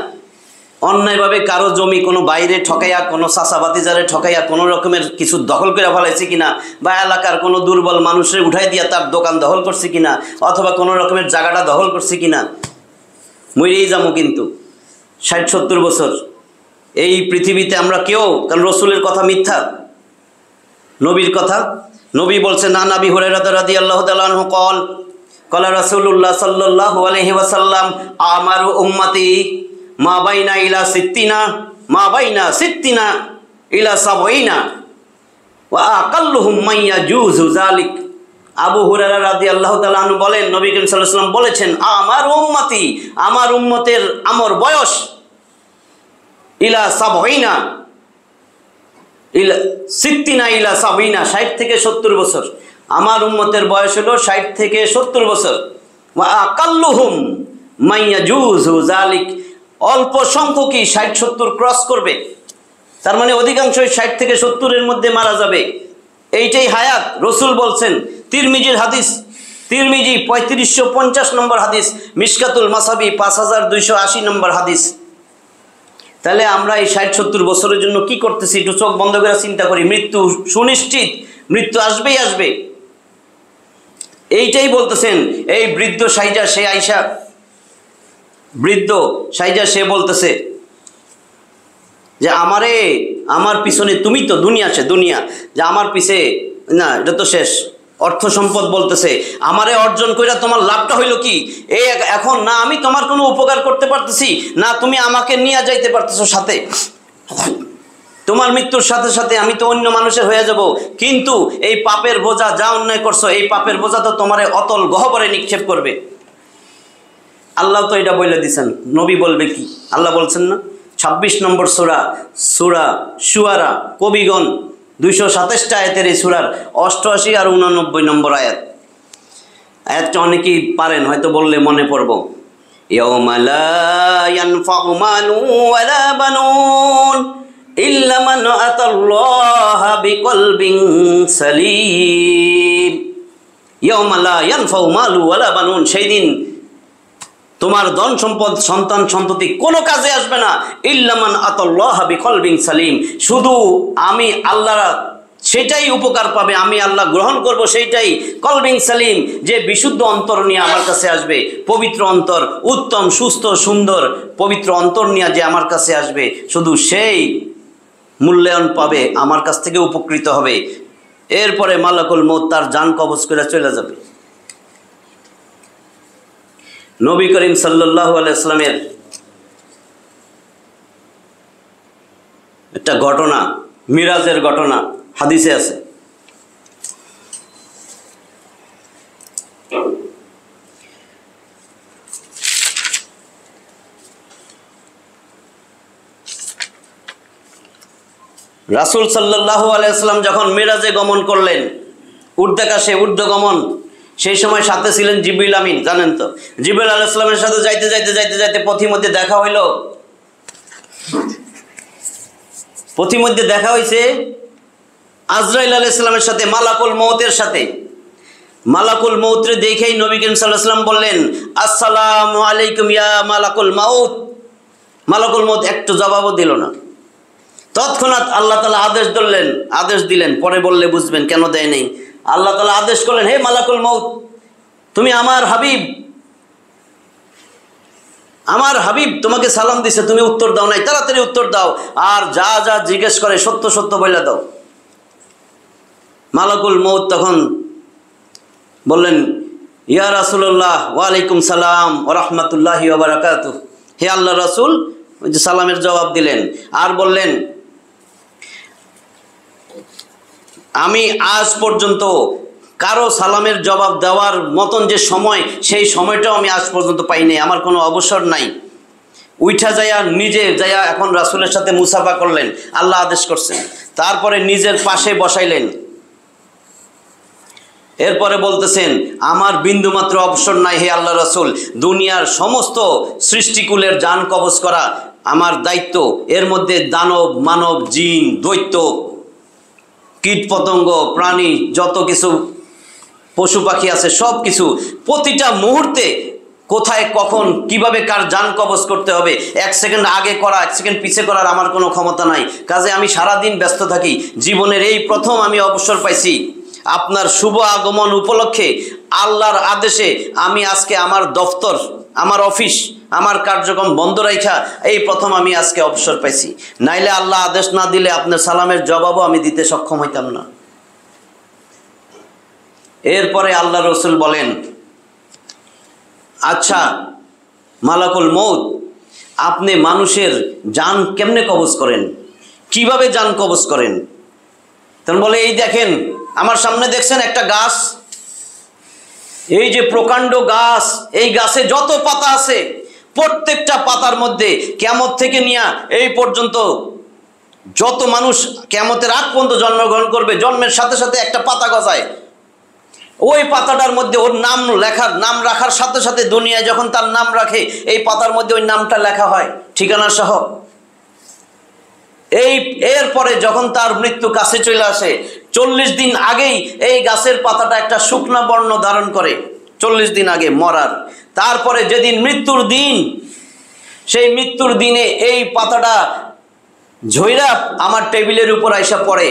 অন্যায়ভাবে কারো জমি কোনো বাইরে ঠকাইয়া, কোনো চাচাবাতিজারে ঠকাইয়া কোনো রকমের কিছু দখল করে ফেলাইছি কিনা, বা এলাকার কোনো দুর্বল মানুষের উঠাই দিয়া তার দোকান দখল করছি কিনা, অথবা কোনো রকমের জায়গাটা দখল করছি কিনা। মরেই যাবো কিন্তু ৬০-৭০ বছর এই পৃথিবীতে আমরা কেউ, কারণ রসুলের কথা মিথ্যা, নবীর কথা। নবী বলছেন, না নবী হুরায়রা রাদিয়াল্লাহু তাআলা আনহু ক্বাল ক্বালা রাসূলুল্লাহ সাল্লাল্লাহু আলাইহি ওয়াসাল্লাম আমারু উম্মতি মা বাইনা ইলা সিত্তিনা ইলা সাবঈনা ওয়া আকাল্লুহুম মাইয়াজুযু যালিক। আবু হুরায়রা রাদিয়াল্লাহু তাআলা আনহু বলেন, নবী করিম সাল্লাল্লাহু আলাইহি ওয়াসাল্লাম বলেছেন, আমার উম্মতি, আমার উম্মতের আমর বয়স ইলা সাবঈনা ইলা সিত্তিনা ইলা সাবঈনা, ৬০ থেকে ৭০ বছর। আমার উম্মতের বয়স হলো ৬০ থেকে ৭০ বছর। ওয়া আকাল্লুহুম মাইয়াজুযু যালিক, অল্প সংখ্যকই ৬০-৭০ ক্রস করবে, তার মানে অধিকাংশই ৬০ থেকে ৭০-এর মধ্যে মারা যাবে। এইটাই হায়াত, রসুল বলছেন। তিরমিজির হাদিস, তিরমিজি ৩৫৫০ নম্বর হাদিস, মিশকাতুল মাসাবি ৫২৮০ নম্বর হাদিস। তাহলে আমরা এই ৬০-৭০ বছরের জন্য কি করতেছি? একটু চোখ বন্ধ করে চিন্তা করি। মৃত্যু সুনিশ্চিত, মৃত্যু আসবেই আসবে। এইটাই বলতেছেন এই বৃদ্ধ সাইজা, সে আইসা বৃদ্ধ সাইজা, সে বলতেছে যে আমার পিছনে, তুমি তো দুনিয়া, সে দুনিয়া, যে আমার পিছে না, এটা তো শেষ। অর্থ সম্পদ বলতেছে, আমারে অর্জন কইরা তোমার লাভটা হইল কি? এই এখন না আমি তোমার কোনো উপকার করতে পারতেছি, না তুমি আমাকে নিয়ে যাইতে পারতেছো সাথে। তোমার মৃত্যুর সাথে সাথে আমি তো অন্য মানুষের হয়ে যাব, কিন্তু এই পাপের বোঝা, যা অন্যায় করছো, এই পাপের বোঝা তো তোমারে অতল গহ্বরে নিক্ষেপ করবে। আল্লাহ তো এটা বলে দিচ্ছেন, নবী বলবে কি? আল্লাহ বলছেন না, ২৬ নম্বর সূরা শুআরা, কবিগণ ২২৭টা আয়াতের এই সূরার ৮৮ আর ৮৯ নম্বর আয়াত। আয়াতটা অনেকেই পারেন, হয়তো বললে মনে পড়ব। ইয়াউমা লা ইয়ানফাউ মালুন ওয়ালা বানুন ইল্লা মান আতাল্লাহা বিকলবিন সালিম। ইয়াউমা লা ইয়ানফাউ মালুন ওয়ালা বানুন, সেই দিন তোমার ধন সম্পদ সন্তান সন্ততি কোনো কাজে আসবে না। ইল্লা মান আতাল্লাহা বিকলবিন সালিম, শুধু আমি আল্লাহ সেটাই উপকার পাবে, আমি আল্লাহ গ্রহণ করব সেইটাই। কলবিন সালিম, যে বিশুদ্ধ অন্তর নিয়ে আমার কাছে আসবে, পবিত্র অন্তর, উত্তম সুস্থ সুন্দর পবিত্র অন্তর নিয়ে যে আমার কাছে আসবে, শুধু সেই মূল্যায়ন পাবে, আমার কাছ থেকে উপকৃত হবে। এরপরে মালাকুল মউত তার জান কবজ করে চলে যাবে। নবী করিম সাল্লাল্লাহু আলাইহি ওয়াসাল্লামের একটা ঘটনা, মিরাজের ঘটনা হাদিসে আছে। রাসূল সাল্লাল্লাহু আলাইহি ওয়াসাল্লাম যখন মিরাজে গমন করলেন, ঊর্ধ্বাকাশে ঊর্ধ্বগমন, সেই সময় সাথে ছিলেন জিবরিল আমিন, জানেন তো। জিবরিল আলাইহিস সালামের সাথে যাইতে যাইতে যাইতে যাইতে পথিমধ্যে দেখা হইল, পথিমধ্যে দেখা হইছে আজরাইল আলাইহিস সালামের সাথে, মালাকুল মউতের সাথে। মালাকুল মউতরে দেখেই নবী করিম সাল্লাল্লাহু আলাইহি ওয়াসাল্লাম বললেন, আসসালামু আলাইকুম ইয়া মালাকুল মউত। মালাকুল মউত একটু জবাবও দিল না। তৎক্ষণাৎ আল্লাহ তাআলা আদেশ দিলেন, পরে বললে বুঝবেন কেন দেয় নাই। আল্লাহ তাআলা আদেশ করলেন, হে মালাকুল মউত, তুমি আমার হাবিব তোমাকে সালাম দিছে, তুমি উত্তর দাও নাই, তাড়াতাড়ি উত্তর দাও, আর যা যা জিজ্ঞেস করে সত্য সত্য বলে দাও। মালাকুল মউত তখন বললেন, ইয়া রাসূলুল্লাহ, ওয়া আলাইকুম সালাম ওয়া রাহমাতুল্লাহি ওয়া বারাকাতুহু। হে আল্লাহ রাসূল, ওই যে সালামের জবাব দিলেন, আর বললেন, আমি আজ পর্যন্ত কারো সালামের জবাব দেওয়ার মতন যে সময়, সেই সময়টাও আমি আজ পর্যন্ত পাইনি, আমার কোনো অবসর নাই। উইঠা যাইয়া নিজে যাইয়া এখন রাসূলের সাথে মুসাফা করলেন, আল্লাহ আদেশ করছেন। তারপরে নিজের পাশে বসাইলেন। এরপরে বলতেছেন, আমার বিন্দুমাত্র অবসর নাই হে আল্লাহ রাসূল, দুনিয়ার সমস্ত সৃষ্টিকুলের জান কবজ করা আমার দায়িত্ব। এর মধ্যে দানব, মানব, জিন, দৈত্য, কীট পতঙ্গ, প্রাণী, যত কিছু পশু পাখি আছে, সব কিছু প্রতিটা মুহূর্তে কোথায় কখন কিভাবে কার জান কবজ করতে হবে, 1 সেকেন্ড আগে করা 1 সেকেন্ড পিছে করার আমার কোনো ক্ষমতা নাই। কাজে আমি সারাদিন ব্যস্ত থাকি। জীবনের এই প্রথম আমি অবসর পাইছি। আপনার শুভ আগমন উপলক্ষে আল্লাহর আদেশে আমি আজকে আমার দফতর, আমার অফিস, আমার কার্যক্রম বন্ধ রাখা এই প্রথম আমি আজকে অবসর পাইছি। নাইলে আল্লাহ আদেশ না দিলে আপনার সালামের জবাবও আমি দিতে সক্ষম হইতাম না। এরপরে আল্লাহ রসুল বলেন, আচ্ছা মালাকুল মউত, আপনি মানুষের জান কেমনে কবজ করেন, কিভাবে জান কবজ করেন? তখন বলে, এই দেখেন আমার সামনে দেখছেন একটা গাছ, এই যে প্রকাণ্ড গাছ, এই গাছে যত পাতা আছে প্রত্যেকটা পাতার মধ্যে কিয়ামত থেকে নিয়ে এই পর্যন্ত যত মানুষ কিয়ামতের আগ পর্যন্ত জন্মগ্রহণ করবে, জন্মের সাথে সাথে একটা পাতা গজায়। ওই পাতাটার মধ্যে ওর নাম রাখার সাথে সাথে দুনিয়ায় যখন তার নাম রাখে, এই পাতার মধ্যে ওই নামটা লেখা হয় ঠিকানা সহ। এরপরে যখন তার মৃত্যু কাছে চলে আসে, 40 দিন আগেই এই গাছের পাতাটা একটা শুকনা বর্ণ ধারণ করে, 40 দিন আগে মরার। তারপরে যেদিন মৃত্যুর দিন, সেই মৃত্যুর দিনে এই পাতাটা ঝইরা আমার টেবিলের উপর আইসা পড়ে।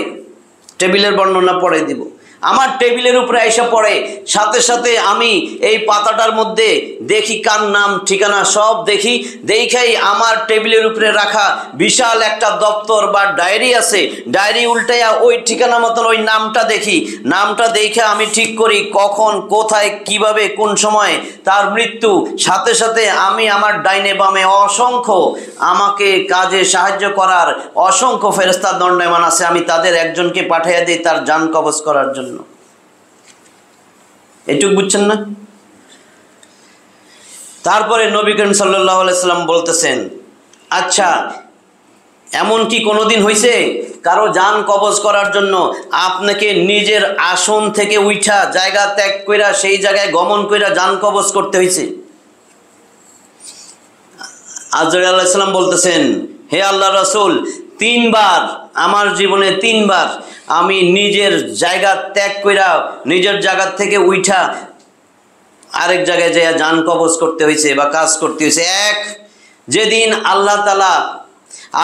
টেবিলের বর্ণনা পড়ে দিব। আমার টেবিলের উপরে আইসা পড়ে, সাথে সাথে আমি এই পাতাটার মধ্যে দেখি কার নাম ঠিকানা সব দেখি। দেখাই আমার টেবিলের উপরে রাখা বিশাল একটা দপ্তর বা ডায়েরি আছে, ডায়েরি উল্টাইয়া ওই ঠিকানা মতন ওই নামটা দেখি। নামটা দেখে আমি ঠিক করি কখন, কোথায়, কিভাবে, কোন সময় তার মৃত্যু। সাথে সাথে আমি আমার ডাইনে বামে অসংখ্য আমাকে কাজে সাহায্য করার অসংখ্য ফেরেশতা দণ্ডায়মান আছে, আমি তাদের একজনকে পাঠিয়ে দিই তার জান কবজ করার জন্য। এটুকু বুঝছেন না? তারপরে নবী করিম সাল্লাল্লাহু আলাইহি সাল্লাম বলতেছেন, আচ্ছা এমন কি কোনোদিন হয়েছে কারো জান কবজ করার জন্য আপনাকে নিজের আসন থেকে উঠা জায়গা ত্যাগ কইরা সেই জায়গায় গমন কইরা জান কবজ করতে হয়েছে? আজরাইল আলাইহিস সালাম বলতেছেন, হে আল্লাহর রাসূল, 3 বার আমার জীবনে 3 বার আমি নিজের জায়গা ত্যাগ কইরা নিজের জায়গা থেকে উঠা আরেক জায়গায় যাইয়া জান কবজ করতে হয়েছে বা কাজ করতে হয়েছে। এক, যেদিন আল্লাহ তাআলা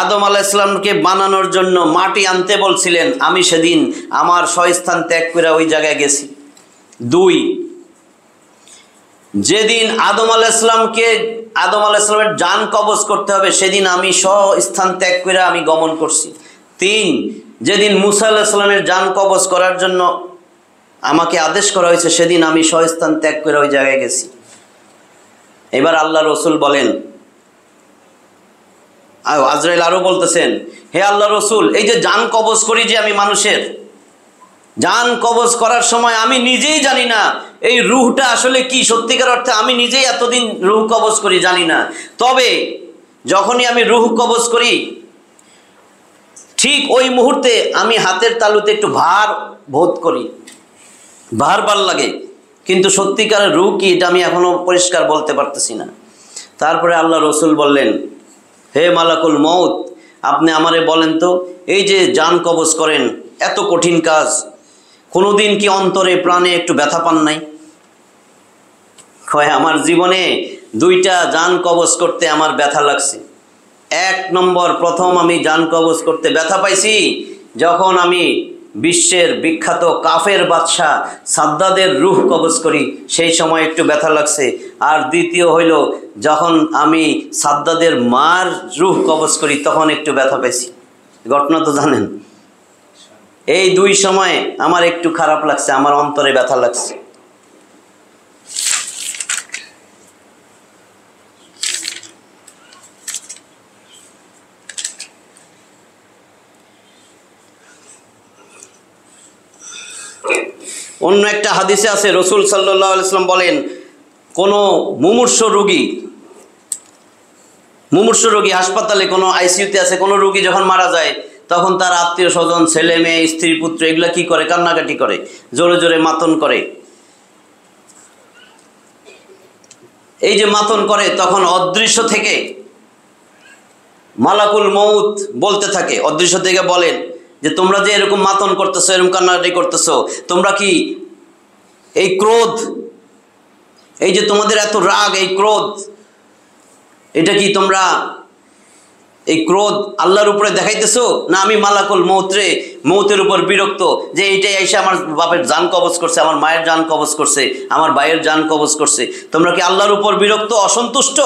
আদম আলাইহিস সালামকে বানানোর জন্য মাটি আনতে বলছিলেন, আমি সেদিন আমার স্বস্থান ত্যাগ করে ওই জায়গায় গেছি। 2, যেদিন আদম আলাইহিস সালামের জান কবজ করতে হবে সেদিন আমি স্বস্থান ত্যাগ করে আমি গমন করছি। 3, যেদিন মুসা আলাইহিস সালামের জান কবজ করার জন্য আমাকে আদেশ করা হয়েছে সেদিন আমি স্বস্থান ত্যাগ করে ওই জায়গায় গেছি। এবার আল্লাহ রসুল বলেন, আজরাইল আরো বলতেছেন, হে আল্লাহ রসুল, এই যে জান কবজ করি যে আমি মানুষের, জান কবজ করার সময় আমি নিজেই জানি না এই রুহটা আসলে কি, সত্যিকার অর্থে আমি নিজেই এতদিন রুহ কবজ করি জানি না। তবে যখনই আমি রুহ কবজ করি ঠিক ওই মুহূর্তে আমি হাতের তালুতে একটু ভার বোধ করি, ভার লাগে, কিন্তু সত্যিকারের রুহ কি এটা আমি এখনো পরিষ্কার বলতে পারতেছি না। তারপরে আল্লাহ রসুল বললেন, হে মালাকুল মউত, আপনি আমারে বলেন তো, এই যে জান কবজ করেন এত কঠিন কাজ, কোনোদিন কি অন্তরে প্রাণে একটু ব্যথা পান নাই? কয়, আমার জীবনে 2টা জান কবজ করতে আমার ব্যথা লাগছে। 1 নম্বর, প্রথম আমি জান কবজ করতে ব্যথা পাইছি যখন আমি বিশ্বের বিখ্যাত কাফের বাদশাহ সাদ্দাদের রুহ কবজ করি, সেই সময় একটু ব্যথা লাগছে। আর দ্বিতীয় হইল যখন আমি সাদ্দাদের মার রুহ কবজ করি তখন একটু ব্যথা পাইছি। ঘটনা তো জানেন। এই 2 সময় আমার একটু খারাপ লাগছে, আমার অন্তরে ব্যথা লাগছে। অন্য একটা হাদিসে আছে, রসুল সাল্লাল্লাহু আলাইহি ওয়াসাল্লাম বলেন, কোনো মুমূর্ষ রোগী হাসপাতালে, কোনো আইসিইউতে আছে, কোনো রোগী যখন মারা যায় তখন তার আত্মীয় স্বজন, ছেলে মেয়ে, স্ত্রী পুত্র এগুলা কি করে? কান্নাকাটি করে, জোরে জোরে মাতন করে। এই যে মাতন করে তখন অদৃশ্য থেকে মালাকুল মউত বলতে থাকে, অদৃশ্য থেকে বলেন যে তোমরা যে এরকম মাতন করতেছো, এরকম কান্নাকাটি করতেছো, তোমরা কি এই ক্রোধ, এই যে তোমাদের এত রাগ, এই ক্রোধ, এটা কি তোমরা এই ক্রোধ আল্লাহর উপরে দেখাইতেছো, না আমি মালাকুল মউতের উপর বিরক্ত যে এইটাই এসে আমার বাপের জান কবজ করছে, আমার মায়ের জান কবজ করছে, আমার ভাইয়ের জান কবজ করছে? তোমরা কি আল্লাহর উপর বিরক্ত, অসন্তুষ্ট,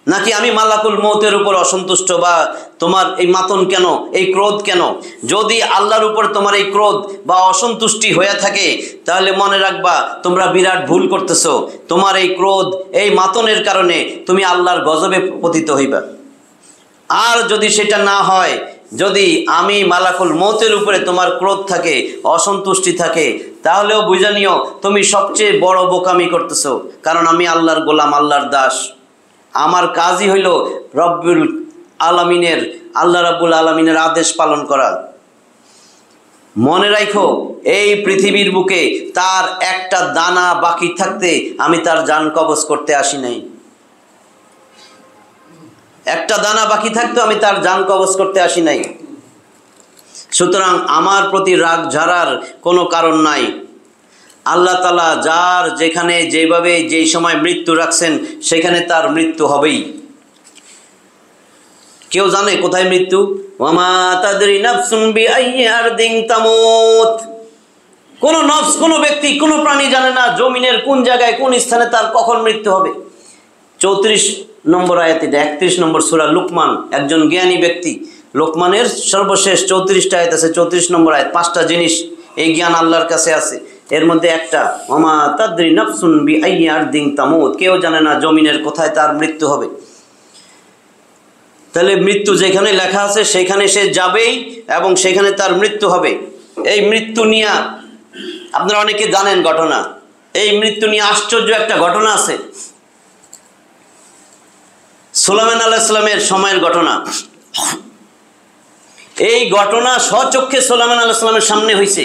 নাকি আমি মালাকুল মউতের উপর অসন্তুষ্ট? বা তোমার এই মাতন কেন, এই ক্রোধ কেন? যদি আল্লাহর উপর তোমার এই ক্রোধ বা অসন্তুষ্টি হয়ে থাকে তাহলে মনে রাখবা তোমরা বিরাট ভুল করতেছো। তোমার এই ক্রোধ, এই মাতনের কারণে তুমি আল্লাহর গজবে পতিত হইবা। আর যদি সেটা না হয়, যদি আমি মালাকুল মউতের উপরে তোমার ক্রোধ থাকে, অসন্তুষ্টি থাকে, তাহলেও বুঝে নিও তুমি সবচেয়ে বড় বোকামি করতেছো। কারণ আমি আল্লাহর গোলাম, আল্লাহর দাস। আমার কাজই হইল আল্লাহ রাব্বুল আলামিনের আদেশ পালন করা। মনে রাখো, এই পৃথিবীর বুকে তার একটা দানা বাকি থাকতে আমি তার জান কবজ করতে আসি নাই। একটা দানা বাকি থাকতো আমি তার জান কবজ করতে আসি নাই। সুতরাং আমার প্রতি রাগ ঝাড়ার কোনো কারণ নাই। আল্লাহ তাআলা যার যেখানে যেভাবে যেই সময় মৃত্যু রাখছেন সেখানে তার মৃত্যু হবেই। কেউ জানে কোথায় মৃত্যু? ওয়ামা তাদরি নাফসুন বিআইয়ি আরদিন তামুত। কোনো নফস, কোনো ব্যক্তি, কোনো প্রাণী জানে না জমিনের কোন জায়গায়, কোন স্থানে তার কখন মৃত্যু হবে। 34 নম্বর আয়াত, 31 নম্বর সূরা লুকমান, একজন জ্ঞানী ব্যক্তি, লোকমানের সর্বশেষ 34টা আয়াত আছে, 34 নম্বর আয়াত। 5টা জিনিস এই জ্ঞান আল্লাহর কাছে আছে, এর মধ্যে একটা, ওয়ামা তাদরি নাফসুন বিআইয়ি আরদিন তামুত। কেউ জানে না জমিনের কোথায় তার মৃত্যু হবে। তাহলে মৃত্যু যেখানে লেখা আছে সেখানে সে যাবেই এবং সেখানে তার মৃত্যু হবে। এই মৃত্যু নিয়ে আপনারা অনেকে জানেন ঘটনা। এই মৃত্যু নিয়ে আশ্চর্য একটা ঘটনা আছে, সুলাইমান আলাইহিস সালামের সময়ের ঘটনা। এই ঘটনা স্বচক্ষে সুলাইমান আলাইহিস সালামের সামনে হয়েছে।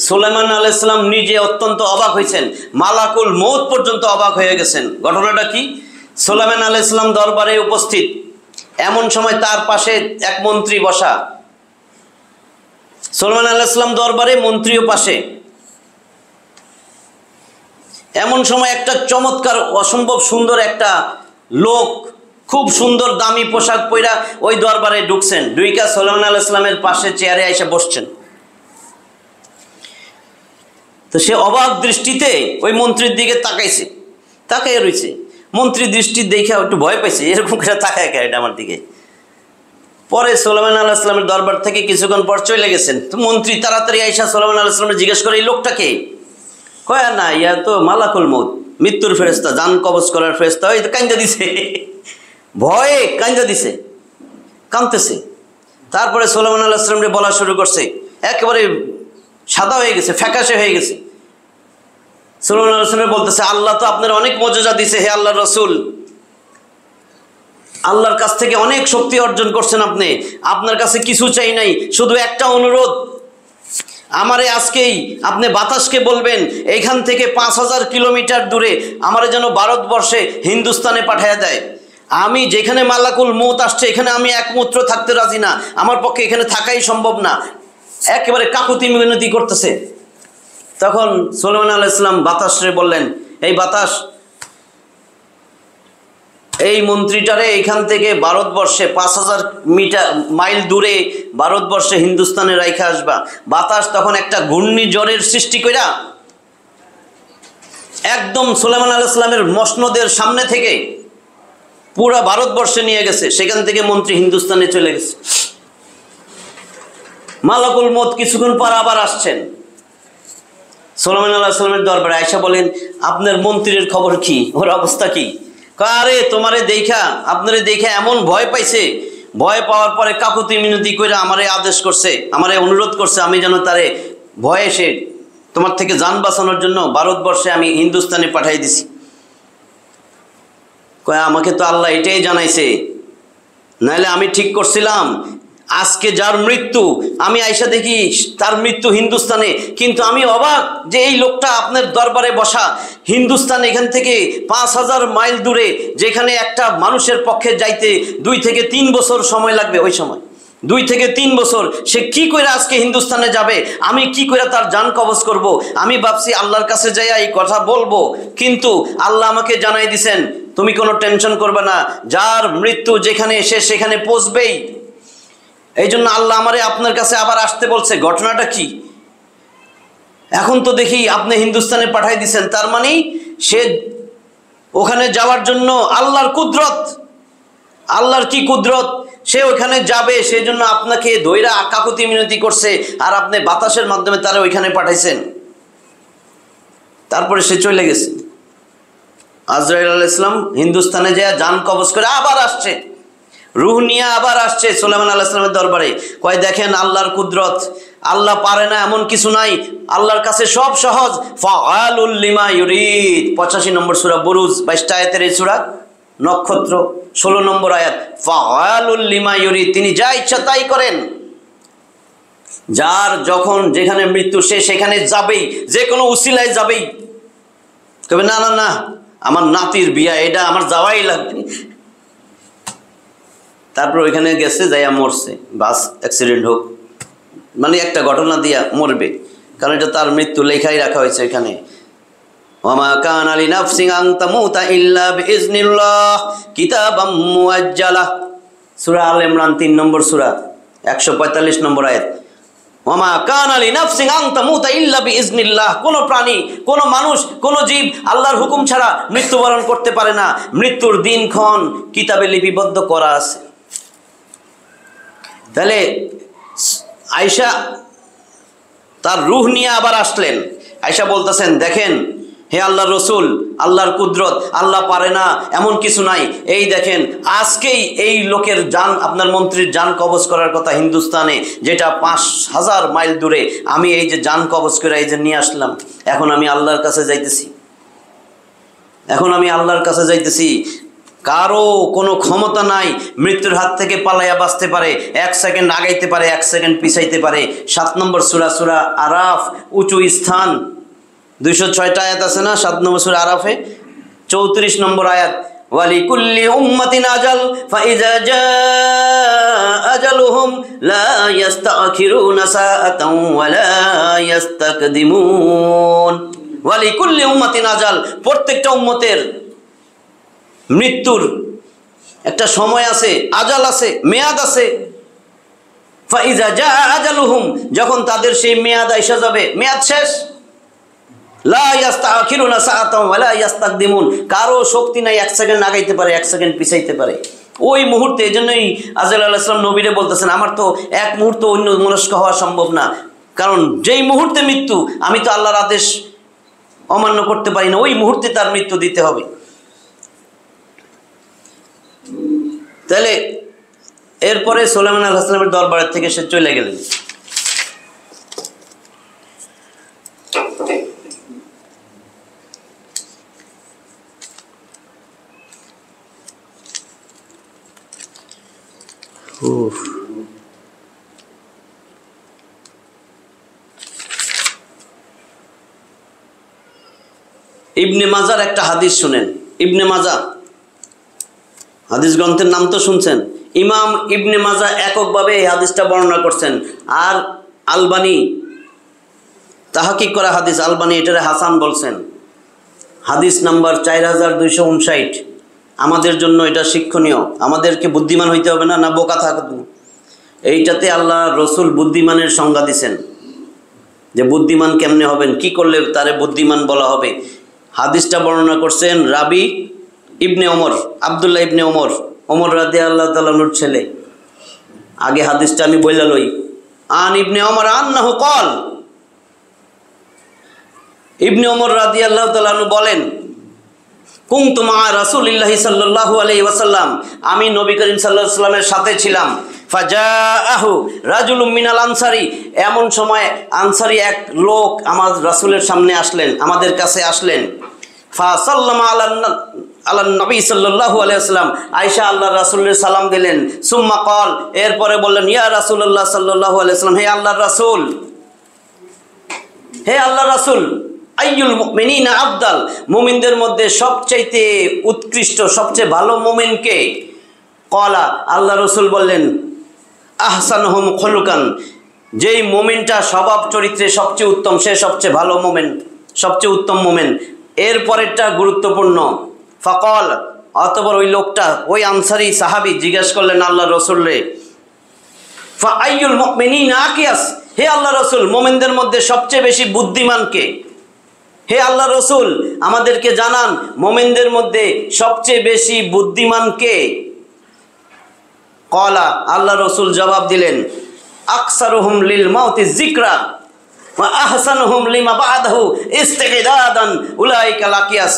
সুলাইমান আলাইহিস সালাম নিজে অত্যন্ত অবাক হয়েছেন, মালাকুল মউত পর্যন্ত অবাক হয়ে গেছেন। ঘটনাটা কি? সুলাইমান আলাইহিস সালাম দরবারে উপস্থিত, এমন সময় তার পাশে এক মন্ত্রী বসা। সুলাইমান আলাইহিস সালাম দরবারে, মন্ত্রীও পাশে। এমন সময় একটা চমৎকার অসম্ভব সুন্দর একটা লোক, খুব সুন্দর দামি পোশাক পরা ওই দরবারে ঢুকছেন। ঢুইকা সুলাইমান আলাইহিস সালামের পাশে চেয়ারে এসে বসছেন। তো সে অবাক দৃষ্টিতে ওই মন্ত্রীর দিকে তাকাইছে, তাকাই রয়েছে। মন্ত্রী দৃষ্টি দেখে একটু ভয় পাইছে, এরকম করে তাকায় এটা আমার দিকে। পরে সুলাইমান আলাইহিস সালামের দরবার থেকে কিছুক্ষণ পর চলে গেছেন। তো মন্ত্রী তাড়াতাড়ি আইসা সুলাইমান আলাইহিস সালামকে জিজ্ঞেস করে, এই লোকটাকে? কয় না, ইয়া তো মালাকুল মউত, মৃত্যুর ফেরেশতা, জান কবজ করার ফেরেশতা। ওই তো কান্দা দিছে, ভয়ে কান্দা দিছে, কাঁদতেছে। তারপরে সুলাইমান আলাইহিস সালামকে বলা শুরু করছে, একেবারে সাদা হয়ে গেছে, ফ্যাকাশে হয়ে গেছে। সুলাইমান আলাইহিস সালাম বলতেছে, আল্লাহ তো আপনার অনেক মর্যাদা দিছে হে আল্লাহর রাসূল, আল্লাহর কাছ থেকে অনেক শক্তি অর্জন করছেন আপনি, আপনার কাছে কিছু চাই নাই, শুধু একটা অনুরোধ, আমারে আজকেই আপনি বাতাসকে বলবেন এইখান থেকে 5000 কিলোমিটার দূরে আমারে যেন ভারতবর্ষে, হিন্দুস্তানে পাঠায়া দেয়। আমি যেখানে মালাকুল মউত আসছে এখানে আমি একমাত্র থাকতে রাজি না, আমার পক্ষে এখানে থাকাই সম্ভব না। একেবারে কাকুতি মিনতি করতেছে। তখন সুলাইমান আলাইহিস সালাম বাতাসরে বললেন, এই বাতাস, এই মন্ত্রীটারে এখান থেকে ভারতবর্ষে 5000 মাইল দূরে ভারতবর্ষে, হিন্দুস্তানে রাইখা আসবা। বাতাস তখন একটা ঘূর্ণিঝড়ের সৃষ্টি কইরা একদম সুলাইমান আলাইহিস সালামের মসনদের সামনে থেকে পুরা ভারতবর্ষে নিয়ে গেছে। সেখান থেকে মন্ত্রী হিন্দুস্তানে চলে গেছে। মালাকুল মউত কিছুক্ষণ পর আবার আসছেন সুলাইমান আলাইহিস সালামের দরবারে। আয়েশা বলেন, আপনার মন্ত্রীর খবর কি, ওর অবস্থা কি? আরে তোমারে দেখা, আপনারে দেখা এমন ভয় পাইছে, ভয় পাওয়ার পরে কাকুতি মিনতি করে আমারে আদেশ করছে, আমারে অনুরোধ করছে আমি যেন তারে ভয়ে সে তোমার থেকে জান বাঁচানোর জন্য ভারতবর্ষে আমি হিন্দুস্তানে পাঠাই দিছি। কয় আমাকে তো আল্লাহ এটাই জানাইছে, নাহলে আমি ঠিক করছিলাম আজকে যার মৃত্যু, আমি আইসা দেখি তার মৃত্যু হিন্দুস্তানে। কিন্তু আমি অবাক যে এই লোকটা আপনার দরবারে বসা, হিন্দুস্তান এখান থেকে 5000 মাইল দূরে, যেখানে একটা মানুষের পক্ষে যাইতে 2 থেকে 3 বছর সময় লাগবে। ওই সময় 2 থেকে 3 বছর সে কি করে আজকে হিন্দুস্তানে যাবে, আমি কি করে তার জান কবজ করব। আমি ভাবছি আল্লাহর কাছে যাইয়া এই কথা বলবো, কিন্তু আল্লাহ আমাকে জানাই দিছেন তুমি কোনো টেনশন করবে না, যার মৃত্যু যেখানে সে সেখানে পৌঁছবেই। এই জন্য আল্লাহ আমারে আপনার কাছে আবার আসতে বলছে। ঘটনাটা কি? এখন তো দেখি আপনি হিন্দুস্তানে পাঠাই দিছেন, তার মানে সে ওখানে যাওয়ার জন্য আল্লাহর কুদরত, আল্লাহর কি কুদরত, সে ওখানে যাবে, সেই জন্য আপনাকে ধৈরা কাকুতি মিনতি করছে, আর আপনি বাতাসের মাধ্যমে তারা ওইখানে পাঠাইছেন। তারপরে সে চলে গেছে। আজরাইল আলাইহিস সালাম হিন্দুস্তানে যায় জান কবজ করে আবার আসছে, রূহ নিয়ে আবার আসছে সুলাইমান আলাইহিস সালামের দরবারে। কয় দেখেন আল্লাহর কুদরত, আল্লাহ পারে না এমন কিছু নাই, আল্লাহর কাছে সব সহজ। ফাআলুল লিমা ইউরিদ, 85 নম্বর সূরা বুরুজ, 22 আয়াতের এই সূরা, নক্ষত্র 16 নম্বর আয়াত। ফাআলুল লিমা ইউরিদ, তিনি যা ইচ্ছা তাই করেন। যার যখন যেখানে মৃত্যু সে সেখানে যাবেই, যে কোনো উসিলায় যাবেই। তবে না না না, আমার নাতির বিয়া, এটা আমার যাওয়াই লাগবে। তারপর ওইখানে গেছে, যাইয়া মরছে, বাস অ্যাক্সিডেন্ট হোক, মানে একটা ঘটনা দিয়া মরবে, কারণ এটা তার মৃত্যু লেখাই রাখা হয়েছে এখানে। ওয়ামা কানা লিনাফসিন আন তামুতা ইল্লা বিইজনিল্লাহ কিতাবাম মুআজ্জালা, সূরা আল ইমরান 3 নম্বর সূরা 145 নম্বর আয়াত। ওয়ামা কানা লিনাফসিন আন তামুতা ইল্লা বিইজনিল্লাহ, কোন প্রাণী, কোন মানুষ, কোন জীব আল্লাহর হুকুম ছাড়া মৃত্যুবরণ করতে পারে না। মৃত্যুর দিনক্ষণ কিতাবে লিপিবদ্ধ করা আছে। তাহলে আয়েশা তার রূহ নিয়ে আবার আসলেন। আয়েশা বলতেছেন, দেখেন হে আল্লাহর রসুল, আল্লাহর কুদরত, আল্লাহ পারে না এমন কিছু নাই। এই দেখেন আজকেই এই লোকের জান, আপনার মন্ত্রীর জান কবজ করার কথা হিন্দুস্তানে, যেটা 5000 মাইল দূরে, আমি এই যে জান কবজ করে এই যে নিয়ে আসলাম। এখন আমি আল্লাহর কাছে যাইতেছি, এখন আমি আল্লাহর কাছে যাইতেছি। কারো কোনো ক্ষমতা নাই মৃত্যুর হাত থেকে পালাইয়া বাঁচতে পারে, 1 সেকেন্ড আগাইতে পারে, 1 সেকেন্ড পিছাইতে পারে। 7 নম্বর সূরা, সূরা আরাফ, উঁচু স্থান, 206টা আয়াত আছে না 7 নম্বর সূরা আরাফে, 34 নম্বর আয়াত, ওয়ালিকুল্লি উম্মাতিন আজাল ফাইজা জাআ আজালুহুম লা ইস্তাখিরুনা সাআতান ওয়া লা ইস্তাকদিমুন। ওয়ালিকুল্লি উম্মাতিন আজাল, প্রত্যেকটা উম্মতের মৃত্যুর একটা সময় আছে, আজাল আছে, মেয়াদ আছে। ফাইজা জাআ আজালুহুম, যখন তাদের সেই মেয়াদ আইসা যাবে, মেয়াদ শেষ, লা ইস্তাখিরুনা সাআতান ওয়া লা ইস্তাকদিমুন, কারো শক্তি নাই 1 সেকেন্ড আগাইতে পারে, 1 সেকেন্ড পিছাইতে পারে। ওই মুহূর্তে, এজন্যই আজরাইল আলাইহিস সালাম নবীরে বলতেছেন, আমার তো এক মুহূর্ত অন্য মনস্ক হওয়া সম্ভব না, কারণ যেই মুহূর্তে মৃত্যু, আমি তো আল্লাহর আদেশ অমান্য করতে পারি না, ওই মুহূর্তে তার মৃত্যু দিতে হবে। তাহলে এরপরে সুলাইমান আলাইহিস সালামের দরবারের থেকে সে চলে গেলেন। ইবনে মাজার একটা হাদিস শুনেন। ইবনে মাজা হাদিস গ্রন্থের নাম তো শুনছেন। ইমাম ইবনে মাজা এককভাবে এই হাদিসটা বর্ণনা করছেন, আর আলবানী তাহকিক করা হাদিস, আলবানী এটারে হাসান বলছেন। হাদিস নাম্বার 4259। আমাদের জন্য এটা শিক্ষণীয়। আমাদেরকে বুদ্ধিমান হইতে হবে না, না বোকা থাকবো। এইটাতে আল্লাহ রসুল বুদ্ধিমানের সংজ্ঞা দিছেন, যে বুদ্ধিমান কেমনে হবেন, কি করলে তারে বুদ্ধিমান বলা হবে। হাদিসটা বর্ণনা করছেন রাবি ইবনে ওমর, আব্দুল্লাহ ইবনে ওমর, ওমর রাদিয়াল্লাহু তাআলা আনহুর ছেলে। আগে হাদিসটা আমি বইলা লই। আন ইবনে ওমর আন্নাহু ক্বাল, ইবনে ওমর রাদিয়াল্লাহু তাআলা আনহু বলেন, কুনতু মা রাসূলিল্লাহি সাল্লাল্লাহু আলাইহি ওয়াসাল্লাম, আমি নবী করিম সাল্লাল্লাহু আলাইহি ওয়াসাল্লামের সাথে ছিলাম। ফাজাআহু রাজুলুম মিনাল আনসারি, এমন সময় আনসারি এক লোক আমার রাসূলের সামনে আসলেন, আমাদের কাছে আসলেন। ফাসাল্লামা আলান নবী সাল্লাল্লাহু আলাইহি ওয়াসাল্লাম, আয়েশা আল্লাহর রাসূলের সালাম দিলেন। সুম্মা ক্বাল, এরপরে বললেন, ইয়া রাসূলুল্লাহ সাল্লাল্লাহু আলাইহি ওয়াসাল্লাম, হে আল্লাহর রাসূল, হে আল্লাহর রাসূল, আইয়ুল মুমিনিনা আফদাল, মুমিনদের মধ্যে সবচাইতে উৎকৃষ্ট, সবচেয়ে ভালো মুমিন কে? ক্বালা, আল্লাহ রাসূল বললেন, আহসানুহুম খুলুকান, যেই মুমিনটা স্বভাব চরিত্রে সবচেয়ে উত্তম, সে সবচেয়ে ভালো মুমিন, সবচেয়ে উত্তম মুমিন। এরপরেরটা গুরুত্বপূর্ণ। ফাকাল, অতঃপর ওই লোকটা, ওই আনসারি সাহাবী জিজ্ঞাসা করলেন আল্লাহ রাসূলকে, ফা আইয়ুল মুমিনিনা আকিয়াস, হে আল্লাহ রাসূল, মুমিনদের মধ্যে সবচেয়ে বেশি বুদ্ধিমান কে? হে আল্লাহ রাসূল, আমাদেরকে জানান মুমিনদের মধ্যে সবচেয়ে বেশি বুদ্ধিমান কে? ক্বালা, আল্লাহ রাসূল জবাব দিলেন, আকসারুহুম লিল মাউতি যিকরা ওয়া আহসানুহুম লিমা বা'দাহু ইস্তিগদাদান উলাইকা লাকিয়াস,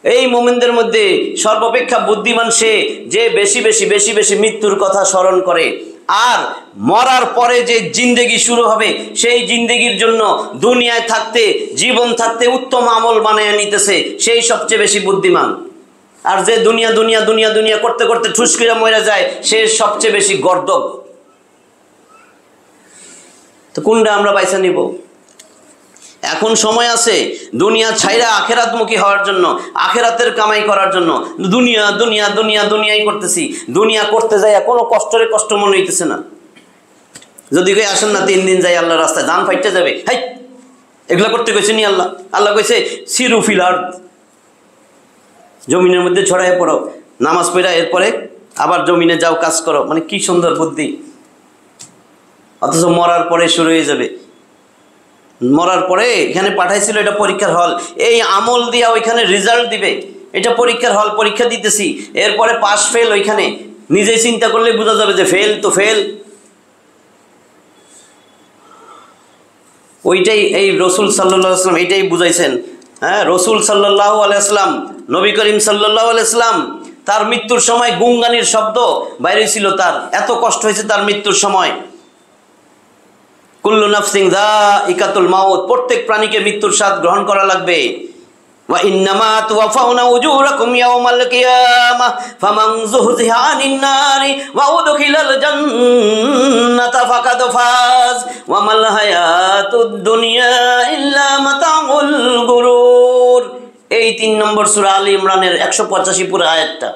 এই মুমিনদের মধ্যে সর্বাপেক্ষা বুদ্ধিমান সে, যে বেশি বেশি বেশি বেশি মৃত্যুর কথা স্মরণ করে, আর মরার পরে যে জিন্দেগি শুরু হবে, সেই জিন্দেগির জন্য দুনিয়ায় থাকতে, জীবন থাকতে উত্তম আমল বানায় নিতেছে, সেই সবচেয়ে বেশি বুদ্ধিমান। আর যে দুনিয়া দুনিয়া দুনিয়া দুনিয়া করতে করতে ঠুস করে মরে যায়, সে সবচেয়ে বেশি গর্দব। তো কোনটা আমরা বাইসা নিব? এখন সময় আছে দুনিয়া ছাইরা আখেরাতমুখী হওয়ার জন্য, আখেরাতের কামাই করার জন্য। দুনিয়া দুনিয়া দুনিয়া দুনিয়াই করতেছি, দুনিয়া করতে যাই কোনো কষ্টরে কষ্ট মনে হইতেছে না। যদি কই আসেন না 3 দিন যাই আল্লাহর রাস্তায়, দান ফাইটে যাবে। হাই, এগুলা করতে কইছে নি আল্লাহ? আল্লাহ কইছে সিরু ফিল আরদ, জমিনের মধ্যে ছড়ায় পড়ো, নামাজ পড়া, এরপরে আবার জমিনে যাও, কাজ করো। মানে কি সুন্দর বুদ্ধি! অথচ মরার পরে শুরু হয়ে যাবে। মরার পরে এখানে পাঠাইছিল, এটা পরীক্ষার হল, এই আমল দিয়া ওইখানে রেজাল্ট দিবে, এটা পরীক্ষার হল, পরীক্ষা দিতেছি, এরপরে পাস ফেল ওইখানে নিজেই চিন্তা করলে বোঝা যাবে যে ফেল তো ফেল। ওইটাই এই রসুল সাল্লাল্লাহু আলাইহি ওয়াসাল্লাম এইটাই বুঝাইছেন। হ্যাঁ, রসুল সাল্লাল্লাহু আলাইহি ওয়াসাল্লাম, নবী করিম সাল্লাল্লাহু আলাইহি ওয়াসাল্লাম, তার মৃত্যুর সময় গুনগানির শব্দ বাইরে ছিল, তার এত কষ্ট হয়েছে তার মৃত্যুর সময়। কুল্লু নাফসিন যায়িকাতুল মাউত, প্রত্যেক প্রাণীকে মৃত্যুর স্বাদ গ্রহণ করা লাগবে। ওয়া ইন্নামা তুওয়াফাউনা উজুরাকুম ইয়াওমাল কিয়ামাহ ফামান যুহজিহা আনিন নারি ওয়া উদখিলাল জান্নাতা ফাকাদ ফাজ ওয়া মাল হায়াতুদ দুনিয়া ইল্লা মাতাউল গুরুর। এই 3 নম্বর সূরা আলী ইমরানের 185 পুরো আয়াতটা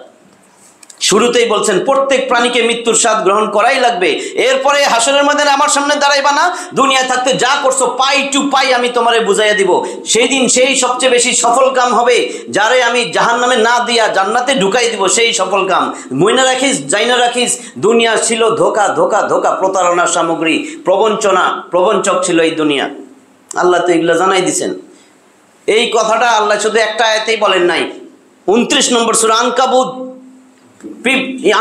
শুরুতেই বলছেন প্রত্যেক প্রাণীকে মৃত্যুর স্বাদ গ্রহণ করাই লাগবে। এরপরে হাসরের ময়দানে আমার সামনে দাঁড়াইবা না, দুনিয়ায় থাকতে যা করছো পাই টু পাই আমি তোমারে বুঝাইয়া দিব। সেই দিন সেই সবচেয়ে বেশি সফল কাম হবে যারে আমি জাহান্নামে না দিয়া জান্নাতে ঢুকাই দিব, সেই সফল কাম। মইনা রাখিস জাইনা রাখিস, দুনিয়া ছিল ধোকা ধোকা ধোকা, প্রতারণার সামগ্রী, প্রবঞ্চনা, প্রবঞ্চক ছিল এই দুনিয়া। আল্লাহ তো এগুলো জানাই দিছেন। এই কথাটা আল্লাহ শুধু একটা আয়াতেই বলেন নাই, 29 নম্বর সূরা আনকাবুত,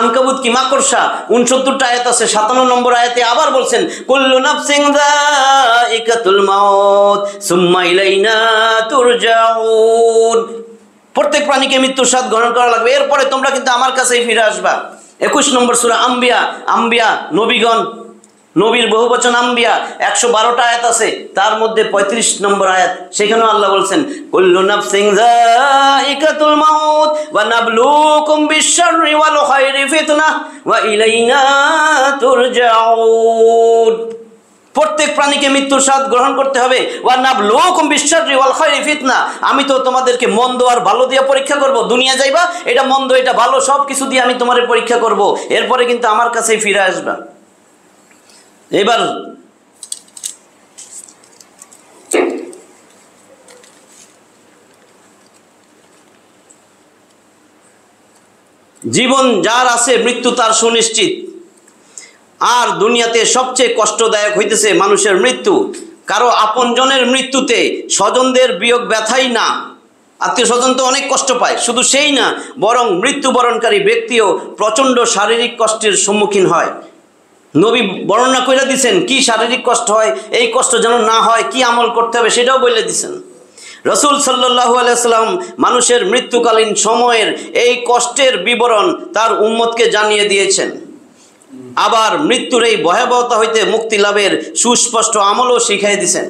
আনকাবুত কি মাকড়সা, 69টা আয়াত আছে। 57 নম্বর আয়াতে আবার বলছেন কুল্লু নাফসিন যায়িকাতুল মাউত সুম্মা ইলাইনা তুরজাউন। প্রত্যেক প্রাণীকে মৃত্যুর স্বাদ গ্রহণ করা লাগবে, এরপরে তোমরা কিন্তু আমার কাছেই ফিরে আসবা। 21 নম্বর সূরা আম্বিয়া, আম্বিয়া নবীগণ, নবীর বহুবচন আম্বিয়া, 112টা আয়াত আছে, তার মধ্যে 35 নম্বর আয়াত, সেখানেও আল্লাহ বলছেন কুল্লু নাফসিন যায়িকাতুল মাউত ওয়া নাবলুকুম বিশ-শাররি ওয়াল খায়রি ফিতনাহ ওয়া ইলাইনা তুরজাউন। প্রত্যেক প্রাণীকে মৃত্যুর স্বাদ গ্রহণ করতে হবে। ওয়া নাবলুকুম বিশ-শাররি ওয়াল খায়রি ফিতনাহ, আমি তো তোমাদেরকে মন্দ আর ভালো দিয়ে পরীক্ষা করব। দুনিয়া যাইবা, এটা মন্দ এটা ভালো সব কিছু দিয়ে আমি তোমাদের পরীক্ষা করব, এরপরে কিন্তু আমার কাছেই ফিরে আসবা। এবার জীবন যার আছে মৃত্যু তার সুনিশ্চিত। আর দুনিয়াতে সবচেয়ে কষ্টদায়ক হইতেছে মানুষের মৃত্যু। কারো আপনজনের মৃত্যুতে স্বজনদের বিয়োগ ব্যথাই না, আত্মীয় স্বজন তো অনেক কষ্ট পায়, শুধু সেই না বরং মৃত্যুবরণকারী ব্যক্তিও প্রচণ্ড শারীরিক কষ্টের সম্মুখীন হয়। নবী বর্ণনা করে দিয়েছেন কি শারীরিক কষ্ট হয়, এই কষ্ট যেন না হয় কি আমল করতে হবে সেটাও বলে দিয়েছেন। রাসূল সাল্লাল্লাহু আলাইহি সাল্লাম মানুষের মৃত্যুকালীন সময়ের এই কষ্টের বিবরণ তার উম্মতকে জানিয়ে দিয়েছেন। আবার মৃত্যুর এই ভয়াবহতা হইতে মুক্তি লাভের সুস্পষ্ট আমলও শিখিয়ে দিয়েছেন।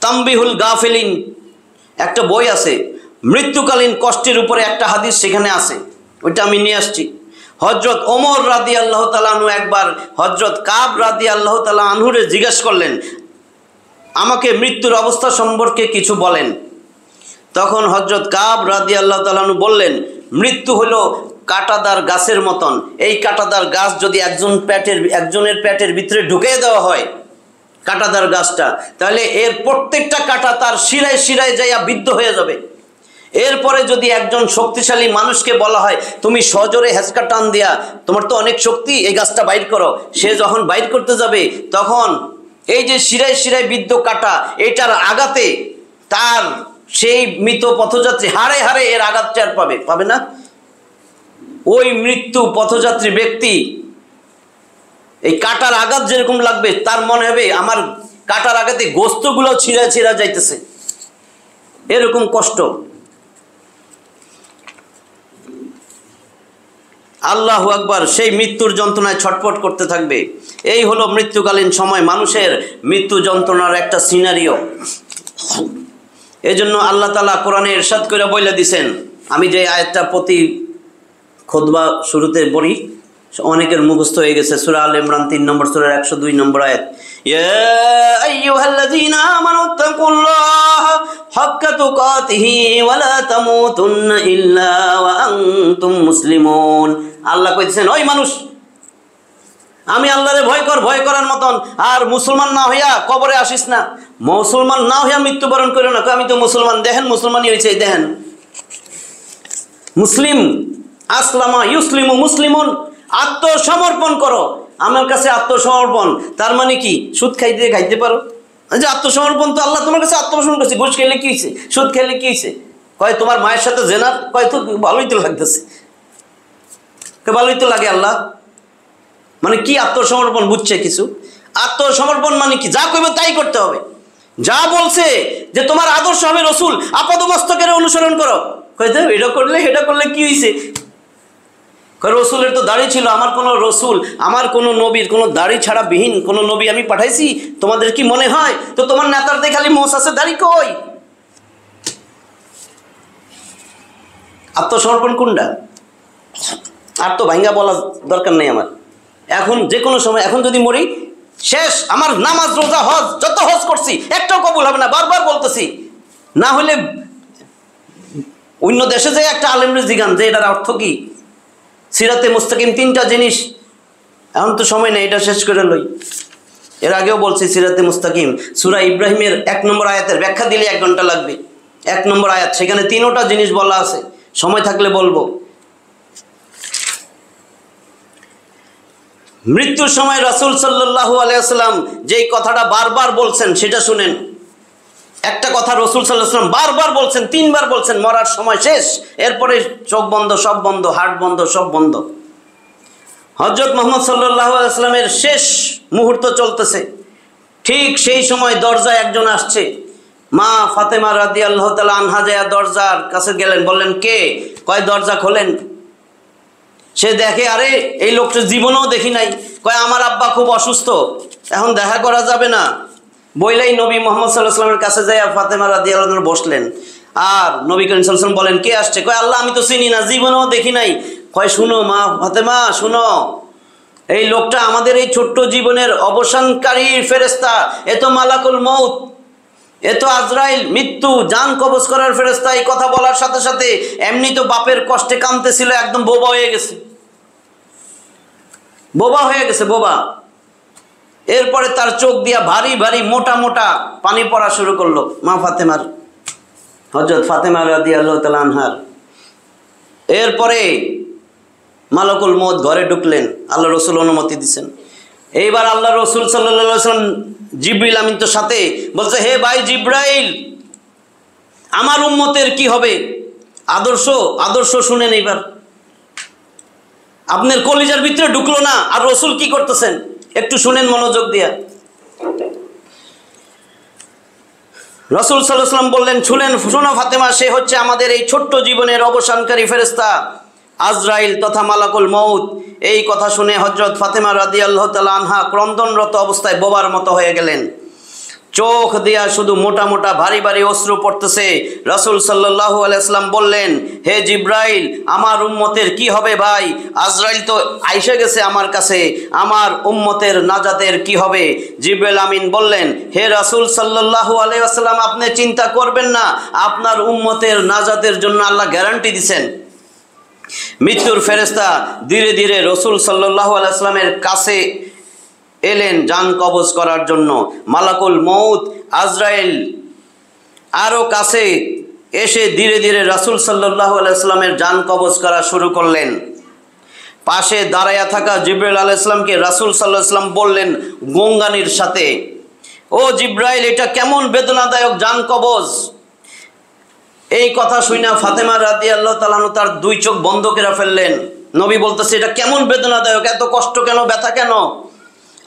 তামবিহুল গাফিলিন একটা বই আছে, মৃত্যুকালীন কষ্টের উপরে একটা হাদিস সেখানে আছে, ওইটা আমি নিয়ে আসছি। হযরত ওমর রাদিয়াল্লাহু তাআলা আনহু একবার হযরত কাব রাদিয়াল্লাহু তাআলা আনহুরে জিজ্ঞাসা করলেন, আমাকে মৃত্যুর অবস্থা সম্পর্কে কিছু বলেন। তখন হযরত কাব রাদিয়াল্লাহু তাআলা আনহু বললেন, মৃত্যু হলো কাঁটাদার গাছের মতন। এই কাঁটাদার গাছ যদি একজনের পেটের ভিতরে ঢুকিয়ে দেওয়া হয় কাঁটাদার গাছটা, তাহলে এর প্রত্যেকটা কাঁটা তার শিরায় শিরায় যাইয়া বিদ্ধ হয়ে যাবে। এরপরে যদি একজন শক্তিশালী মানুষকে বলা হয় তুমি সজোরে হেঁচকা টান দিয়া, তোমার তো অনেক শক্তি, এই গাছটা বাইর করো, সে যখন বাইর করতে যাবে তখন এই যে শিরায় শিরায় বিদ্ধ কাঁটা, এটার আঘাতে তার সেই মৃত পথযাত্রী হাড়ে হাড়ে এর আঘাত টের পাবে না? ওই মৃত্যু পথযাত্রী ব্যক্তি এই কাঁটার আঘাত যেরকম লাগবে তার মনে হবে আমার কাঁটার আঘাতে গোস্তগুলো ছিঁড়া ছিঁড়া যাইতেছে, এরকম কষ্ট। আল্লাহু আকবার, সেই মৃত্যুর যন্ত্রণায় ছটফট করতে থাকবে। এই হলো মৃত্যুকালীন সময় মানুষের মৃত্যু যন্ত্রণার একটা সিনারিও। এই জন্য আল্লাহ তাআলা কোরআনে ইরশাদ করে বলে দিয়েছেন, আমি যে আয়াতটা প্রতি খুতবা শুরুতে পড়ি অনেকের মুখস্থ হয়ে গেছে, সূরা আল ইমরান 3 নম্বর সূরার 102 নম্বর আয়াত, ইয়া আইয়ুহাল্লাযীনা আমানুত্তাকুল্লাহা হাক্কা তুকাতিহি ওয়া লা তামুতুন্না ইল্লা ওয়া আনতুম মুসলিমুন। আল্লাহ কইতেছেন, ওই মানুষ আমি আল্লাহরে ভয় করার মতন, আর মুসলমান না হইয়া কবরে আসিস না, মুসলমান না হইয়া মৃত্যুবরণ করিও না। আমি তো মুসলমান, দেখেন মুসলমানই হয়েছে, দেখেন মুসলিম, আসলামা ইউসলিমু মুসলিমুন, আত্মসমর্পণ করো আমার কাছে। আত্মসমর্পণ তার মানে কি? সুদ খাইতে পারো, যে আত্মসমর্পণ তো আল্লাহ তোমার কাছে আত্মসমর্পণ করছে। ঘুষ খেলে কি হয়েছে, সুদ খেলে কি হয়েছে? কয় তোমার মায়ের সাথে জেনার, কয় তো ভালোই তো লাগতেছে, ভালোই তো লাগে। আল্লাহ মানে কি আত্মসমর্পণ বুঝছে কিছু? আত্মসমর্পণ মানে কি? যা কইবে তাই করতে হবে, যা বলছে যে তোমার আদর্শ হবে রসুল, আপাদমস্তকের অনুসরণ করো। কইতে এটা করলে কি হয়েছে? রসুলের তো দাড়ি ছিল, আমার কোনো রসুল, আমার কোনো নবীর কোনো দাড়ি ছাড়া বিহীন কোনো নবী আমি পাঠাইছি? তোমাদের কি মনে হয় তো তোমার নেতার দিয়ে খালি মোষ আছে, দাড়ি কই? আত্মসমর্পণ কোনটা? আর তো ভাঙ্গা বলা দরকার নেই আমার। এখন যে কোনো সময়, এখন যদি মরি শেষ, আমার নামাজ রোজা হজ যত হজ করছি একটাও কবুল হবে না, বারবার বলতেছি। না হলে অন্য দেশে যে একটা আলেমরে জিগান যে এটার অর্থ কি, সিরাতে মুস্তাকিম 3টা জিনিস। এখন তো সময় নেই, এটা শেষ করে লই। এর আগেও বলছি সিরাতে মুস্তাকিম সূরা ইব্রাহিমের 1 নম্বর আয়াতের ব্যাখ্যা দিলে 1 ঘন্টা লাগবে। 1 নম্বর আয়াত, সেখানে 3টা জিনিস বলা আছে, সময় থাকলে বলবো। মৃত্যুর সময় রাসূল সাল্লাল্লাহু আলাইহি ওয়াসাল্লাম যেই কথাটা বারবার বলছেন সেটা শুনেন। একটা কথা রাসূল সাল্লাল্লাহু আলাইহি ওয়াসাল্লাম বারবার বলছেন, 3 বার বলছেন, মরার সময় শেষ, এরপরে চোখ বন্ধ, সব বন্ধ, হার্ট বন্ধ, সব বন্ধ। হযরত মুহাম্মদ সাল্লাল্লাহু আলাইহি ওয়াসাল্লামের শেষ মুহূর্ত চলতেছে, ঠিক সেই সময় দরজায় একজন আসছে। মা ফাতেমা রাদিয়াল্লাহু তাআলা আনহা যায় দরজার কাছে গেলেন, বললেন কে? কয় দরজা খোলেন। সে দেখে, আরে এই লোকটা জীবনেও দেখি নাই। কয় আমার আব্বা খুব অসুস্থ, এখন দেখা করা যাবে না। বইলাই নবী মুহাম্মদ সাল্লাল্লাহু আলাইহি ওয়াসাল্লামের কাছে যায় ফাতেমা রাদিয়াল্লাহু আনহা বসলেন। আর নবী করিম সাল্লাল্লাহু আলাইহি ওয়াসাল্লাম বলেন কে আসছে? কয় আল্লাহ আমি তো চিনি না, জীবনেও দেখি নাই। কয় শুনো মা ফাতেমা, শুনো, এই লোকটা আমাদের এই ছোট্ট জীবনের অবসানকারী ফেরেশতা, এ তো মালাকুল মউত, এ তো আজরাইল, মৃত্যু, জান কবজ করার ফেরেশতা। এই কথা বলার সাথে সাথে এমনি তো বাপের কষ্টে কাঁদতেছিল, একদম বোবা হয়ে গেছে, বোবা হয়ে গেছে, বোবা। এরপরে তার চোখ দিয়া ভারী ভারী মোটা মোটা পানি পড়া শুরু করলো মা ফাতেমার, হযরত ফাতেমা রাদিয়াল্লাহু তাআলা আনহার। এরপরে মালাকুল মউত ঘরে ঢুকলেন, আল্লাহ রসুল অনুমতি দিচ্ছেন। এইবার আল্লাহ রসুল সাল্লাল্লাহু আলাইহি ওয়াসাল্লাম জিবরিল আমিন তো সাথে, বলছে হে ভাই জিবরাইল, আমার উম্মতের কি হবে? আদর্শ আদর্শ শুনেন। এইবার আপনার কলিজার ভিতরে ঢুকলো না, আর রসুল কি করতেছেন একটু শুনেন মনোযোগ দিয়া। রাসূল সাল্লাল্লাহু আলাইহি ওয়াসাল্লাম বললেন, শোনো ফাতেমা, সে হচ্ছে আমাদের এই ছোট্ট জীবনের অবসানকারী ফেরেশতা আজরাইল তথা মালাকুল মউত। এই কথা শুনে হযরত ফাতেমা রাদিয়াল্লাহু তাআলা আনহা ক্রন্দনরত অবস্থায় বোবার মতো হয়ে গেলেন। চোখ দিয়া শুধু মোটা মোটা ভারী ভারী অশ্রু পড়তেছে। রাসূল সাল্লাল্লাহু আলাইহি ওয়াসাল্লাম বললেন, হে জিবরাইল, আমার উম্মতের কি হবে ভাই? আজরাইল তো আইসা গেছে আমার কাছে, আমার উম্মতের নাজাতের কি হবে? জিবরাইল আমিন বললেন, হে রাসূল সাল্লাল্লাহু আলাইহি ওয়াসাল্লাম, আপনি চিন্তা করবেন না, আপনার উম্মতের নাজাতের জন্য আল্লাহ গ্যারান্টি দিয়েছেন। মৃত্যুর ফেরেশতা ধীরে ধীরে রাসূল সাল্লাল্লাহু আলাইহি ওয়াসাল্লামের কাছে এলেন জান কবজ করার জন্য। মালাকুল মউত আজরাইল আরও কাছে এসে ধীরে ধীরে রাসূল সাল্লাল্লাহু আলাইহি ওয়াসাল্লামের জান কবজ করা শুরু করলেন। পাশে দাঁড়ায়া থাকা জিবরাইল আলাইহিস সালামকে রাসূল সাল্লাল্লাহু আলাইহি ওয়াসাল্লাম বললেন গঙ্গানির সাথে, ও জিবরাইল, এটা কেমন বেদনাদায়ক জান কবজ। এই কথা শুনে ফাতেমা রাদিয়াল্লাহু তাআলা আনহা তার 2 চোখ বন্ধ করে ফেললেন। নবী বলতেছে এটা কেমন বেদনাদায়ক, এত কষ্ট কেন, ব্যথা কেন?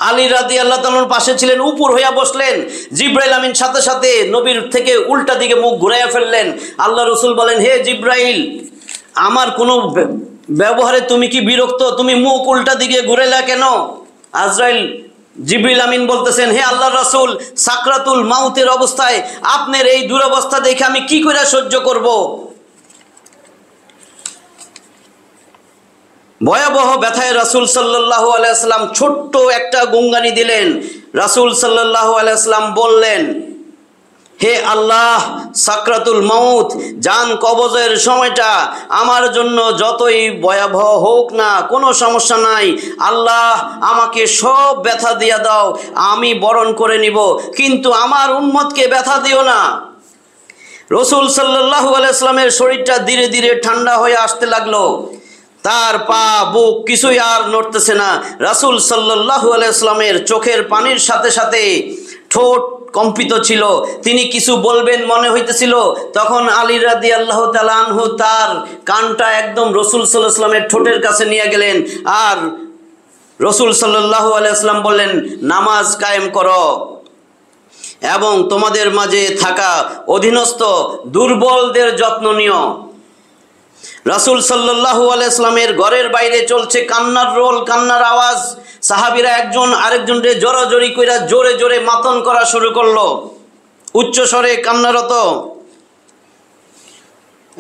আলী রাদিয়াল্লাহু তাআলার পাশে ছিলেন, উপর হইয়া বসলেন। জিবরাইল আমিন সাথে সাথে নবীর থেকে উল্টা দিকে মুখ ঘুরাইয়া ফেললেন। আল্লাহ রসুল বলেন, হে জিবরাইল, আমার কোনো ব্যবহারে তুমি কি বিরক্ত? তুমি মুখ উল্টা দিকে ঘুরাইলা কেন? আজরাইল জিবরিল আমিন বলতেছেন, হে আল্লাহর রাসূল, সাকরাতুল মাউতের অবস্থায় আপনার এই দুরবস্থা দেখে আমি কি করে সহ্য করব? ভয়াবহ ব্যথায় রাসূল সাল্লাল্লাহু আলাইহি ওয়াসাল্লাম ছোট্ট একটা গুঙ্গানি দিলেন। রাসূল সাল্লাল্লাহু আলাইহি ওয়াসাল্লাম বললেন, হে আল্লাহ, সাকরাতুল মাউত জান কবজের সময়টা আমার জন্য যতই ভয়াবহ হোক না, কোনো সমস্যা নাই। আল্লাহ আমাকে সব ব্যথা দিয়া দাও, আমি বরণ করে নিব, কিন্তু আমার উম্মতকে ব্যথা দিও না। রাসূল সাল্লাল্লাহু আলাইহি ওয়াসাল্লামের শরীরটা ধীরে ধীরে ঠান্ডা হয়ে আসতে লাগলো। তার পা বুক কিছুই আর নড়তেছে না। রাসূল সাল্লাল্লাহু আলাইহি ওয়াসাল্লামের চোখের পানির সাথে সাথে ঠোঁট কম্পিত ছিল। তিনি কিছু বলবেন মনে হইতেছিল। তখন আলী রাদিয়াল্লাহু তাআলা আনহু তার কানটা একদম রাসূল সাল্লাল্লাহু আলাইহি ওয়াসাল্লামের ঠোঁটের কাছে নিয়ে গেলেন। আর রাসূল সাল্লাল্লাহু আলাইহি ওয়াসাল্লাম বললেন, নামাজ কায়েম করো এবং তোমাদের মাঝে থাকা অধীনস্থ দুর্বলদের যত্ন নিও। রাসূল সাল্লাল্লাহু আলাইহি ওয়াসাল্লামের ঘরের বাইরে চলছে কান্নার রোল, কান্নার আওয়াজ। সাহাবীরা একজন আরেকজনকে জোরাজোরি কইরা জোরে জোরে মাতন করা শুরু করলো, উচ্চ স্বরে কান্নারত।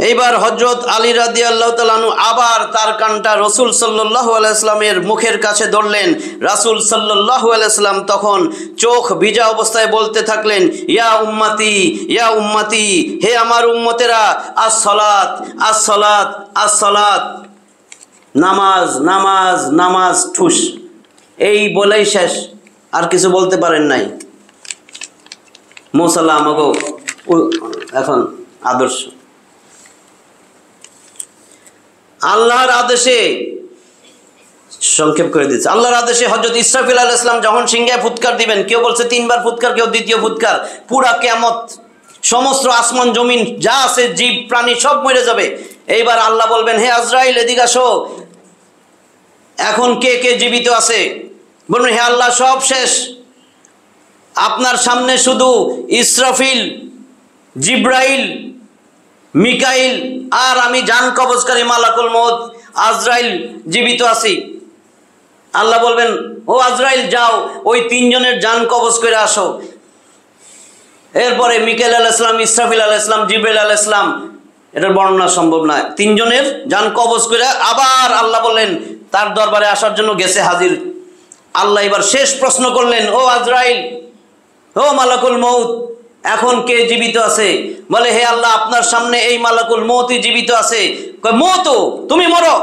এইবার হযরত আলী রাদিয়াল্লাহু তাআলা আনহু আবার তার কানটা রাসূল সাল্লাল্লাহু আলাইহি ওয়াসাল্লামের মুখের কাছে ধরলেন। রাসূল সাল্লাল্লাহু আলাইহি ওয়াসাল্লাম তখন চোখ ভিজা অবস্থায় বলতে থাকলেন, ইয়া উম্মতি, ইয়া উম্মতি, হে আমার উম্মতেরা, আস-সালাত, আস-সালাত, আস-সালাত, নামাজ, নামাজ, নামাজ, ঠুস। এই বলেই শেষ, আর কিছু বলতে পারেন নাই। মুসাল্লাহ আমাকে এখন আদর্শ। আল্লাহর আদেশে, সংক্ষেপ করে দিচ্ছে, আল্লাহর আদেশে হযরত ইসরাফিল আলাইহিস সালাম যখন সিংহায় ফুৎকার দিবেন, কেউ বলছে 3 বার ফুৎকার, কেউ দ্বিতীয় ফুৎকার, পুরা কিয়ামত, সমস্ত আসমান জমিন যা আছে জীব প্রাণী সব মরে যাবে। এইবার আল্লাহ বলবেন, হে আজরাইল এদিকে আসো, এখন কে কে জীবিত আছে? বলবেন, হে আল্লাহ সব শেষ, আপনার সামনে শুধু ইসরাফিল, জিব্রাইল, মিকাইল আর আমি জান কবজকারী মালাকুল মউত আজরাইল জীবিত আছি। আল্লাহ বলবেন, ও আজরাইল যাও, ওই 3 জনের জান কবজ করে আসো। এরপরে মিকাইল আলাইহিস সালাম, ইসরাফিল আলাইহিস সালাম, জিব্রাইল আলাইহিস সালাম, এটার বর্ণনা সম্ভব নয়, 3 জনের জান কবজ করে আবার আল্লাহ বললেন তার দরবারে আসার জন্য গেছে হাজির। আল্লাহ এবার শেষ প্রশ্ন করলেন, ও আজরাইল, ও মালাকুল মউত, এখন কে জীবিত আছে? বলে, হে আল্লাহ আপনার সামনে এই মালাকুল মউতই জীবিত আছে। কয়, মউত তুমি মরো।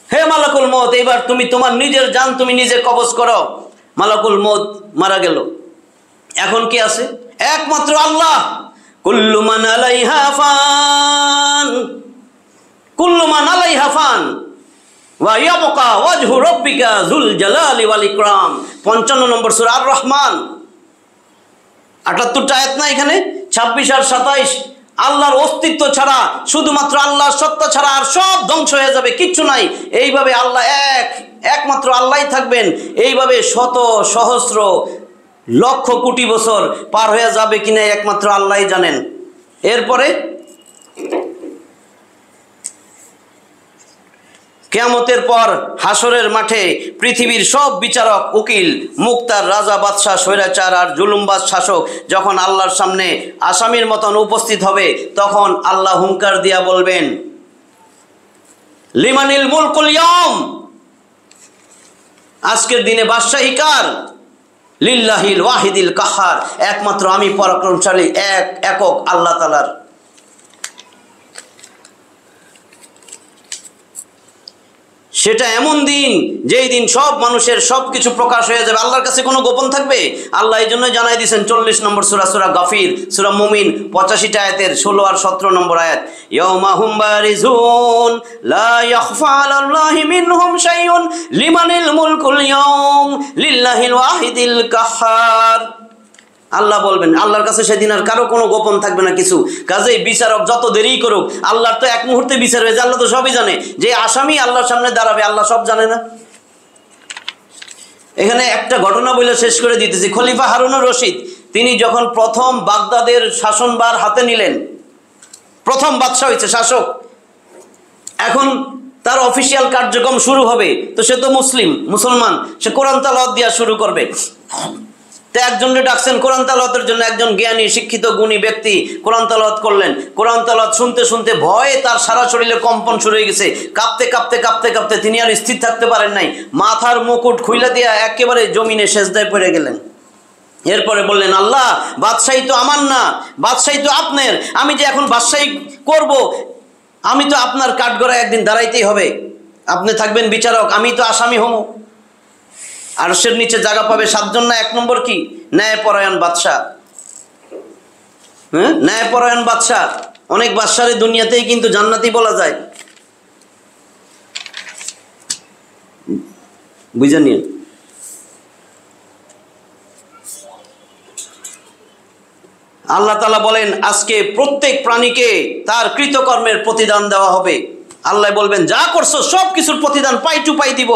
হে মালাকুল মউত, এবার তুমি তোমার নিজের জান তুমি নিজে কবজ করো। মালাকুল মউত মারা গেল। এখন কে আছে? একমাত্র আল্লাহ। কুল্লু মান আলাইহা ফান, কুল্লু মান আলাইহা ফান ওয়া ইয়াবকা ওয়াজহু রাব্বিকা যুল জালালি ওয়াল ইকরাম। 55 নম্বর সূরা আর রহমান, 78টা আয়াত না এখানে, 26 আর 27। আল্লাহর অস্তিত্ব ছাড়া, শুধুমাত্র আল্লাহর সত্তা ছাড়া আর সব ধ্বংস হয়ে যাবে, কিচ্ছু নাই। এইভাবে আল্লাহ একমাত্র আল্লাহই থাকবেন। এইভাবে শত সহস্র লক্ষ কোটি বছর পার হয়ে যাবে কিনা একমাত্র আল্লাহই জানেন। এরপরে কিয়ামতের পর হাসরের মাঠে পৃথিবীর সব বিচারক, উকিল, মুক্তার, রাজা, বাদশাহ, স্বৈরাচার আর জুলুমবাজ শাসক যখন আল্লাহর সামনে আসামির মতন উপস্থিত হবে, তখন আল্লাহ হুঙ্কার দিয়া বলবেন, লিমানিল মুলকুল ইয়াউম, আজকের দিনে বাদশাহী কার? লিল্লাহিল ওয়াহিদিল কাহ্হার, একমাত্র আমি পরাক্রমশালী একক আল্লাহ তাআলার। সেটা এমন দিন, যেই দিন সব মানুষের সব কিছু প্রকাশ হয়ে যাবে, আল্লাহর কাছে কোনো গোপন থাকবে? আল্লাহ এই জন্য জানাই দিয়েছেন 40 নম্বর সূরা, সূরা গাফির, সূরা মুমিন 85টা আয়াতের 16 আর 17 নম্বর আয়াত, ইয়াউমা হুম বারিজুন লা ইয়াখফা আলাল্লাহি মিনহুম শাইউন লিমানিল মুলকুল ইয়াউম লিল্লাহিল ওয়াহিদিল কাহ্হার। আল্লাহ বলবেন, আল্লাহর কাছে সেদিন আর কারো কোনো গোপন থাকবে না কিছু। কাজেই বিচারক যত দেরি করুক, আল্লাহর তো এক মুহূর্তে বিচার হয়ে যায়, আল্লাহ তো সবই জানে। যে আসামি আল্লাহর সামনে দাঁড়াবে, আল্লাহ সব জানে না? এখানে একটা ঘটনা বলে শেষ করে দিতেছি। খলিফা হারুনুর রশিদ, তিনি যখন প্রথম বাগদাদের শাসনভার হাতে নিলেন, প্রথম বাদশা হয়েছে, শাসক, এখন তার অফিসিয়াল কার্যক্রম শুরু হবে। তো সে তো মুসলমান, সে কোরআন তেলাওয়াত দেওয়া শুরু করবে। তো একজনকে ডাকছেন কোরআন তেলাওয়াতের জন্য, একজন জ্ঞানী, শিক্ষিত, গুণী ব্যক্তি কোরআন তেলাওয়াত করলেন। কোরআন তেলাওয়াত শুনতে শুনতে ভয়ে তার সারা শরীরে কম্পন শুরু হয়ে গেছে। কাঁপতে কাঁপতে কাঁপতে কাঁপতে তিনি আর স্থির থাকতে পারেন নাই, মাথার মুকুট খুইলা দিয়া একেবারে জমিনে সেজদায় পড়ে গেলেন। এরপরে বললেন, আল্লাহ, বাদশাহী তো আমার না, বাদশাহী তো আপনার। আমি যে এখন বাদশাহী করব, আমি তো আপনার কাঠগড়ায় একদিন দাঁড়াইতেই হবে। আপনি থাকবেন বিচারক, আমি তো আসামি হব। আরশের নিচে জায়গা পাবে 7 জন না? 1 নম্বর কি? ন্যায়পরায়ণ বাদশাহ। হ্যাঁ, ন্যায়পরায়ণ বাদশাহ। অনেক বাদশারে দুনিয়াতেই কিন্তু জান্নাতি বলা যায়, বুঝে নিন। আল্লাহ তাআলা বলেন, আজকে প্রত্যেক প্রাণীকে তার কৃতকর্মের প্রতিদান দেওয়া হবে। আল্লাহ বলবেন, যা করছো সব কিছুর প্রতিদান পাই টু পাই দিব।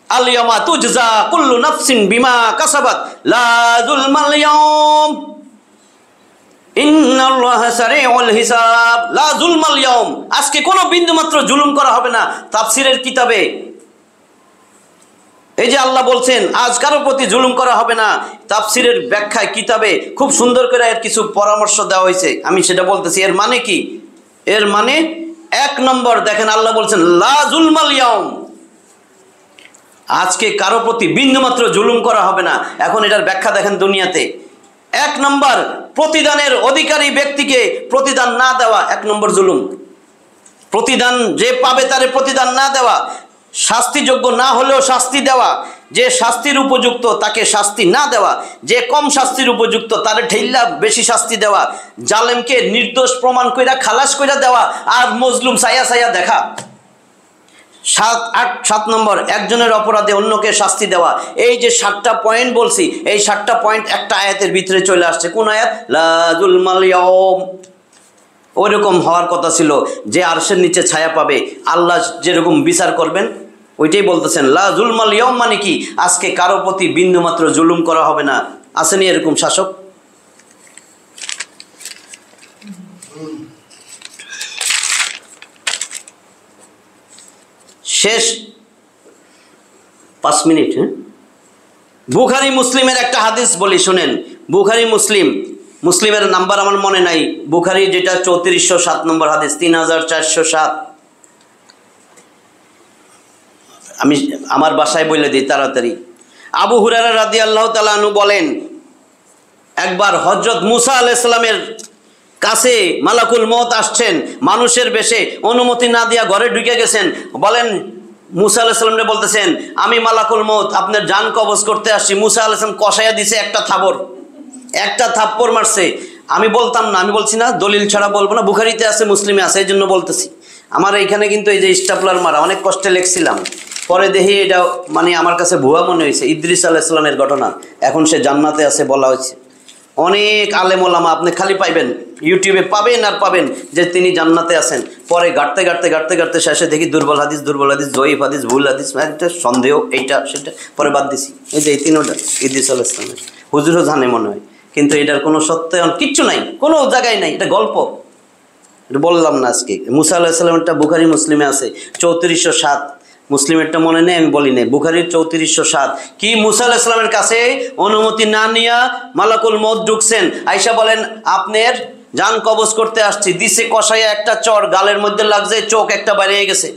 আল ইয়াওমা তুজজা কুল্লু নাফসিন বিমা কাসাবাত লা যুলমাল ইয়াওম ইন্নাল্লাহা সারিউল হিসাব। লা যুলমাল ইয়াওম, আজকে কোনো বিন্দু মাত্র জুলুম করা হবে না। তাফসীরের কিতাবে এই যে আল্লাহ বলছেন আজ কারো প্রতি জুলুম করা হবে না, তাফসিরের ব্যাখ্যায় কিতাবে খুব সুন্দর করে এর কিছু পরামর্শ দেওয়া হয়েছে, আমি সেটা বলতেছি। এর মানে কি? এর মানে 1 নম্বর দেখেন, আল্লাহ বলছেন লা জুলমাল ইয়াউম, আজকে কারো প্রতি বিন্দুমাত্র জুলুম করা হবে না। এখন এটার ব্যাখ্যা দেখেন দুনিয়াতে। 1 নম্বর, প্রতিদানের অধিকারী ব্যক্তিকে প্রতিদান না দেওয়া 1 নম্বর জুলুম। প্রতিদান যে পাবে তারে প্রতিদান না দেওয়া, শাস্তিযোগ্য না হলেও শাস্তি দেওয়া, যে শাস্তির উপযুক্ত তাকে শাস্তি না দেওয়া, যে কম শাস্তির উপযুক্ত তারে ঠেল্লা বেশি শাস্তি দেওয়া, জালেমকে নির্দোষ প্রমাণ কইরা খালাস কইরা দেওয়া, আর মজলুম সাইয়া সাইয়া দেখা। 7 নম্বর, একজনের অপরাধে অন্যকে শাস্তি দেওয়া। এই যে 7টা পয়েন্ট বলছি, এই 7টা পয়েন্ট একটা আয়াতের ভিতরে চলে আসছে। কোন আয়াত? লা জুলমাল ইয়াউম। ওইরকম হওয়ার কথা ছিল যে আরশের নিচে ছায়া পাবে, আল্লাহ যেরকম বিচার করবেন ওইটাই বলতেছেন। লা জুলমাল ইয়াউম মানে কি? আজকে কারো প্রতি বিন্দুমাত্র জুলুম করা হবে না। আসেনি এরকম শাসক? শেষ 5 মিনিট। বুখারী মুসলিমের একটা হাদিস বলি, শুনেন। বুখারী মুসলিমের নাম্বার আমার মনে নাই, বুখারী যেটা 3407 নম্বর হাদিস, 3407। আমি আমার বাসায় বলে দিই তাড়াতাড়ি। আবু হুরায়রা রাদিয়াল্লাহু তাআলা আনহু বলেন, একবার হযরত মুসা আলাইহিস সালামের কাছে মালাকুল মউত আসছেন মানুষের বেশে, অনুমতি না দিয়া ঘরে ঢুকে গেছেন। বলেন মুসা আলাইহিস সালামকে বলতেছেন, আমি মালাকুল মউত আপনার জান কবজ করতে আসছি। মুসা আলাইহিস সালাম কষাইয়া দিছে একটা থাপ্পড় মারছে। আমি বলতাম না, আমি বলছি না, দলিল ছাড়া বলবো না, বুখারীতে আছে মুসলিমে আছে, এই জন্য বলতেছি। আমার এইখানে কিন্তু এই যে স্টাপলার মারা অনেক কষ্টে লিখছিলাম, পরে দেখি এটা মানে আমার কাছে ভুয়া মনে হয়েছে। ইদ্রিস আলাইহিস সালামের ঘটনা, এখন সে জান্নাতে আছে বলা হয়েছে। অনেক আলেম ওলামা আপনি খালি পাইবেন, ইউটিউবে পাবেন আর পাবেন যে তিনি জান্নাতে আছেন। পরে গাড়তে শেষে দেখি দুর্বল হাদিস, জয়ীফ হাদিস, ভুল হাদিস, একটা সন্দেহ, এইটা সেটা, পরে বাদ দিছি। এই যে এই 3টা ইদ্রিস আলাইহিস সালামের, হুজুরও জানে মনে হয়, কিন্তু এটার কোনো সত্যায়ন কিচ্ছু নাই, কোনো জায়গায় নাই, এটা গল্প। এটা বললাম না আজকে। মুসা আলাইহিস সালামেরটা বুখারী মুসলিমে আছে 3407, মুসলিমেরটা মনে নেই, আমি বলি নাই। বুখারীর 3407 কি? মুসা আলাইহিস সালামের কাছে অনুমতি না নিয়া মালাকুল মউত ঢুকছেন, আয়েশা বলেন আপনার জান কবজ করতে আসছি, দিছে কষাইয়া একটা চর, গালের মধ্যে লাগছে, চোখ একটা বাইরে গেছে।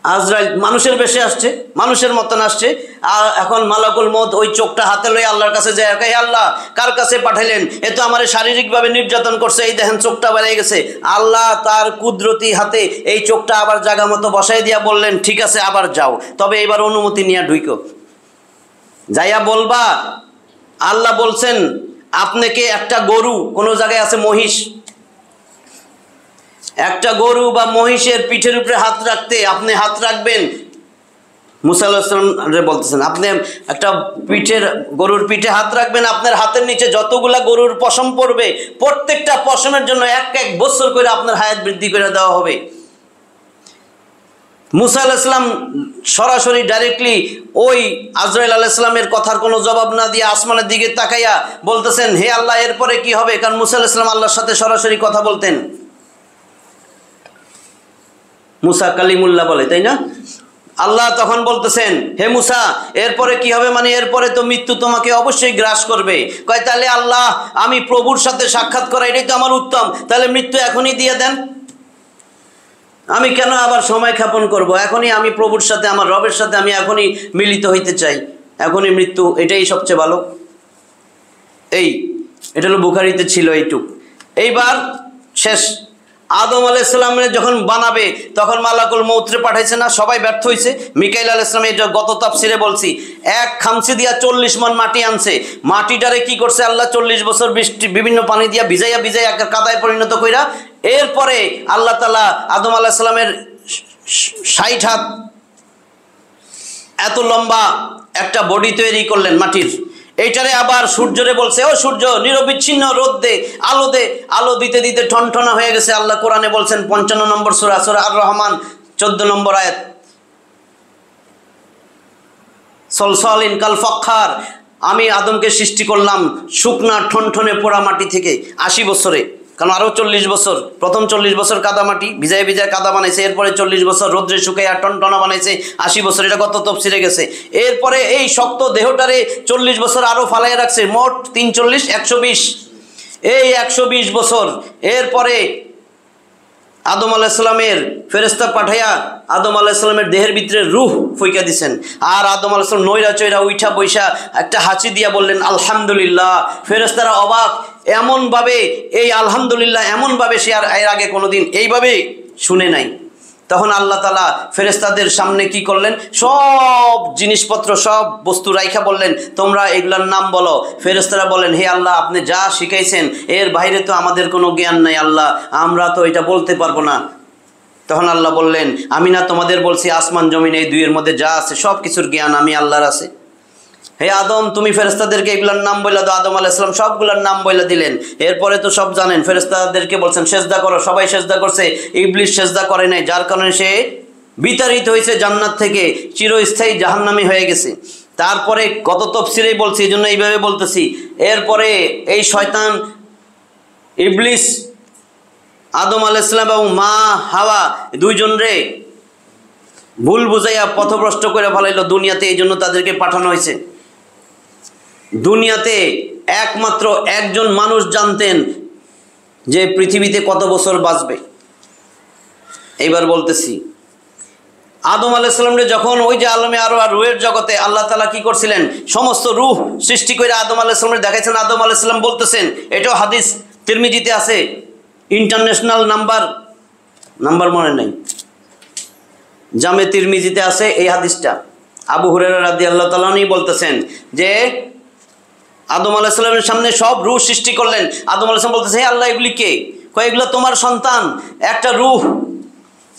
আজরাইল মানুষের বেশে আসছে, মানুষের মতন আসছে, আর এখন মালাকুল মউত ওই চোখটা হাতে লয়ে আল্লাহর কাছে যায়, হে আল্লাহ কার কাছে পাঠাইলেন? এ তো আমার শারীরিকভাবে নির্যাতন করছে, এই দেখেন চোখটা বেড়ে গেছে। আল্লাহ তার কুদরতি হাতে এই চোখটা আবার জায়গা মতো বসাই দিয়া বললেন, ঠিক আছে আবার যাও, তবে এবার অনুমতি নিয়ে ঢুইকো। যাইয়া বলবা আল্লাহ বলছেন আপনাকে একটা গরু, কোনো জায়গায় আছে মহিষ, একটা গরু বা মহিষের পিঠের উপরে হাত রাখতে আপনি হাত রাখবেন। মুসা আলাইহিস সালাম বলতেছেন আপনি একটা গরুর পিঠে হাত রাখবেন, আপনার হাতের নিচে যতগুলা গরুর পশম পড়বে প্রত্যেকটা পশমের জন্য 1 বছর করে আপনার হায়াত বৃদ্ধি করে দেওয়া হবে। মুসা আলাইহিস সালাম সরাসরি ডাইরেক্টলি ওই আজরাইল আলাইহিস সালামের কথার কোনো জবাব না দিয়ে আসমানের দিকে তাকাইয়া বলতেছেন, হে আল্লাহ এরপরে কি হবে? কারণ মুসা আলাইহিস সালাম আল্লাহর সাথে সরাসরি কথা বলতেন। মুসা কালিমুল্লাহ বলে, তাই না? আল্লাহ তখন বলতেছেন, হে মুসা এরপরে কি হবে? মানে এরপরে তো মৃত্যু তোমাকে অবশ্যই গ্রাস করবে। কয় তাহলে আল্লাহ আমি প্রভুর সাথে সাক্ষাৎ করা এটাই তো আমার উত্তম, তাহলে মৃত্যু এখনই দিয়ে দেন, আমি কেন আবার সময় ক্ষেপণ করব? এখনই আমি প্রভুর সাথে, আমার রবের সাথে আমি এখনই মিলিত হইতে চাই, এখনই মৃত্যু, এটাই সবচেয়ে ভালো। এটা হলো বুখারীতে ছিল এইটুক। এইবার শেষ, আদম আলাইহিস সালামের যখন বানাবে তখন মালাকুল মউতরে পাঠাইছে না, সবাই ব্যর্থ হয়েছে। মিকাইল আলাইহিস সালাম, এটা গত তাফসিরে বলছি, 1 খামচি দিয়া 40 মণ মাটি আনছে, মাটিটারে কি করছে আল্লাহ 40 বছর বৃষ্টি বিভিন্ন পানি দিয়া ভিজাইয়া কাদায় পরিণত কইরা, এরপরে আল্লাহ তাআলা আদম আলাইহিস সালামের 60 হাত এত লম্বা একটা বডি তৈরি করলেন মাটির। এইটারে আবার সূর্যরে বলছে, ও সূর্য নিরবিচ্ছিন্ন রোদ দে, আলো দিতে দিতে ঠনঠনা হয়ে গেছে। আল্লাহ কোরআনে বলছেন 55 নম্বর সূরা, সূরা আর রহমান 14 নম্বর আয়াত, সলসলিন কাল ফখার, আমি আদমকে সৃষ্টি করলাম শুকনা ঠনঠনে পোড়া মাটি থেকে 80 বছরে। কারণ আরও 40 বছর, প্রথম 40 বছর কাদামাটি ভিজায় ভিজায় কাদা বানাইছে, এরপরে 40 বছর রোদ্রে শুকাইয়া টনটনা বানাইছে, 80 বছর, এটা কত তফসিরে গেছে। এরপরে এই শক্ত দেহটারে 40 বছর আরও ফালাইয়া রাখছে, মোট 3 40 120, এই 120 বছর। এরপরে আদম আলাইহিসসালামের ফেরেশতা পাঠাইয়া আদম আলাইহিসসালামের দেহের ভিতরে রূহ ফুইকা দিছেন, আর আদম আলাইহিসসালাম নইরা চইরা উঠা বৈশা একটা হাঁচি দিয়া বললেন আলহামদুলিল্লাহ। ফেরেশতারা অবাক, এমনভাবে এই আলহামদুলিল্লাহ এমনভাবে সে আর এর আগে কোনোদিন এইভাবে শুনে নাই। তখন আল্লাহ তাআলা ফেরেশতাদের সামনে কি করলেন, সব জিনিসপত্র সব বস্তু রাইখা বললেন তোমরা এগুলার নাম বলো। ফেরেশতারা বলেন হে আল্লাহ, আপনি যা শিখাইছেন এর বাইরে তো আমাদের কোনো জ্ঞান নাই আল্লাহ, আমরা তো এটা বলতে পারবো না। তখন আল্লাহ বললেন আমি না তোমাদের বলছি আসমান জমিন এই দুইয়ের মধ্যে যা আছে সব কিছুর জ্ঞান আমি আল্লাহর আছে। হে আদম, তুমি ফেরেশতাদেরকে এগুলার নাম বইলা দাও। আদম আলাইহিস সালাম সবগুলার নাম বইলা দিলেন। এরপরে তো সব জানেন, ফেরেশতাদেরকে বলছেন সেজদা করো, সবাই সেজদা করছে, ইবলিস সেজদা করে নাই, যার কারণে সে বিতাড়িত হয়েছে জান্নাত থেকে, চিরস্থায়ী জাহান্নামী হয়ে গেছে। তারপরে কত তফসিরেই বলছি, এই জন্য এইভাবে বলতেছি। এরপরে এই শয়তান ইবলিস আদম আলাইহিস সালাম এবং মা হাওয়া দুইজনরে ভুল বুঝাইয়া পথভ্রষ্ট করে ফেলাইল দুনিয়াতে, এই জন্য তাদেরকে পাঠানো হয়েছে। দুনিয়াতে একমাত্র একজন মানুষ জানতেন যে পৃথিবীতে কত বছর বাঁচবে। এইবার বলতেছি, আদম আলাইহিস সালামরে যখন ওই যে আলমে আরো আর রুহের জগতে আল্লাহ তাআলা কি করছিলেন, সমস্ত রূহ সৃষ্টি করে আদম আলাইহিস সালামরে দেখাইছেন। আদম আলাইহিস সালাম বলতেছেন, এটাও হাদিস তিরমিজিতে আছে, ইন্টারন্যাশনাল নাম্বার মনে নাই, জামে তিরমিজিতে আছে এই হাদিসটা। আবু হুরায়রা রাদিয়াল্লাহু তাআলা আনহু বলতেছেন যে আদম আলাইহিস সালামের সামনে সব রূহ সৃষ্টি করলেন। আদম আলাইহিস সালাম বলতেছে হে আল্লাহ, এগুলি কে? কয় এগুলো তোমার সন্তান। একটা রূহ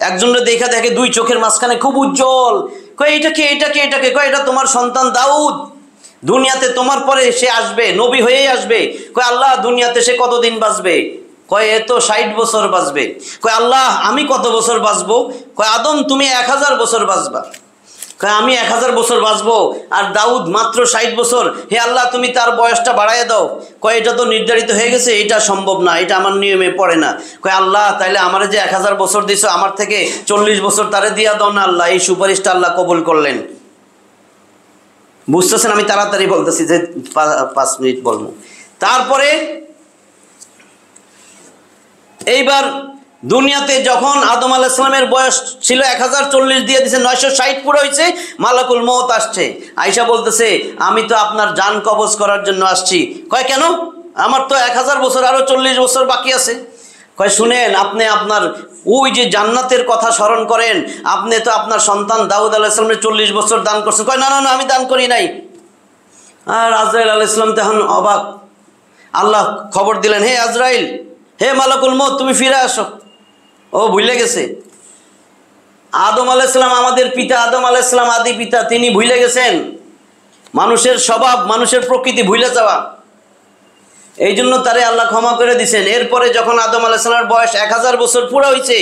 একজনের দেখা দেখে দুই চোখের মাঝখানে খুব উজ্জ্বল, কয় এটা কে, এটা কে, এটা কে? কয় এটা তোমার সন্তান দাউদ, দুনিয়াতে তোমার পরে সে আসবে, নবী হয়েই আসবে। কয় আল্লাহ, দুনিয়াতে সে কতদিন বাঁচবে? কয় এ তো 60 বছর বাঁচবে। কয় আল্লাহ, আমি কত বছর বাঁচবো? কয় আদম, তুমি 1000 বছর বাঁচবা। কয় আমি 1000 বছর বাঁচবো, আর দাউদ মাত্র 60 বছর। হে আল্লাহ, তুমি তার বয়সটা বাড়াইয়া দাও। কয় এটা তো নির্ধারিত হয়ে গেছে, এটা সম্ভব না, এটা আমার নিয়মে পড়ে না। কয় আল্লাহ, তাইলে আমার যে 1000 বছর দিছো, আমার থেকে 40 বছর তারে দিয়া দাও না আল্লাহ। এই সুপারিশটা আল্লাহ কবুল করলেন। বুঝতেছেন, আমি তাড়াতাড়ি বলতেছি যে 5 মিনিট বলবো। তারপরে এইবার দুনিয়াতে যখন আদম আলাইহিস সালামের বয়স ছিল 1040 দিয়ে দিয়েছে, 960 পুরো হয়েছে, মালাকুল মউত আসছে। আয়েশা বলতেছে আমি তো আপনার জান কবজ করার জন্য আসছি। কয় কেন? আমার তো 1000 বছর আরো 40 বছর বাকি আছে। কয় শুনেন, আপনি আপনার ওই যে জান্নাতের কথা স্মরণ করেন, আপনি তো আপনার সন্তান দাউদ আলাইহিস সালামের 40 বছর দান করছেন। কয় না না না, আমি দান করি নাই। আর আজরাইল আলাইহিস সালাম তখন অবাক। আল্লাহ খবর দিলেন, হে আজরাইল, হে মালাকুল মউত, তুমি ফিরে আসো। ও ভুলে গেছে। আদম আলাইহিস সালাম আমাদের পিতা, আদম আলাইহিস সালাম আদি পিতা, তিনি ভুলে গেছেন। মানুষের স্বভাব, মানুষের প্রকৃতি ভুলে যাওয়া, এই জন্য তারে আল্লাহ ক্ষমা করে দিয়েছেন। এরপরে যখন আদম আলাইহিস সালামের বয়স 1000 বছর পুরো হয়েছে,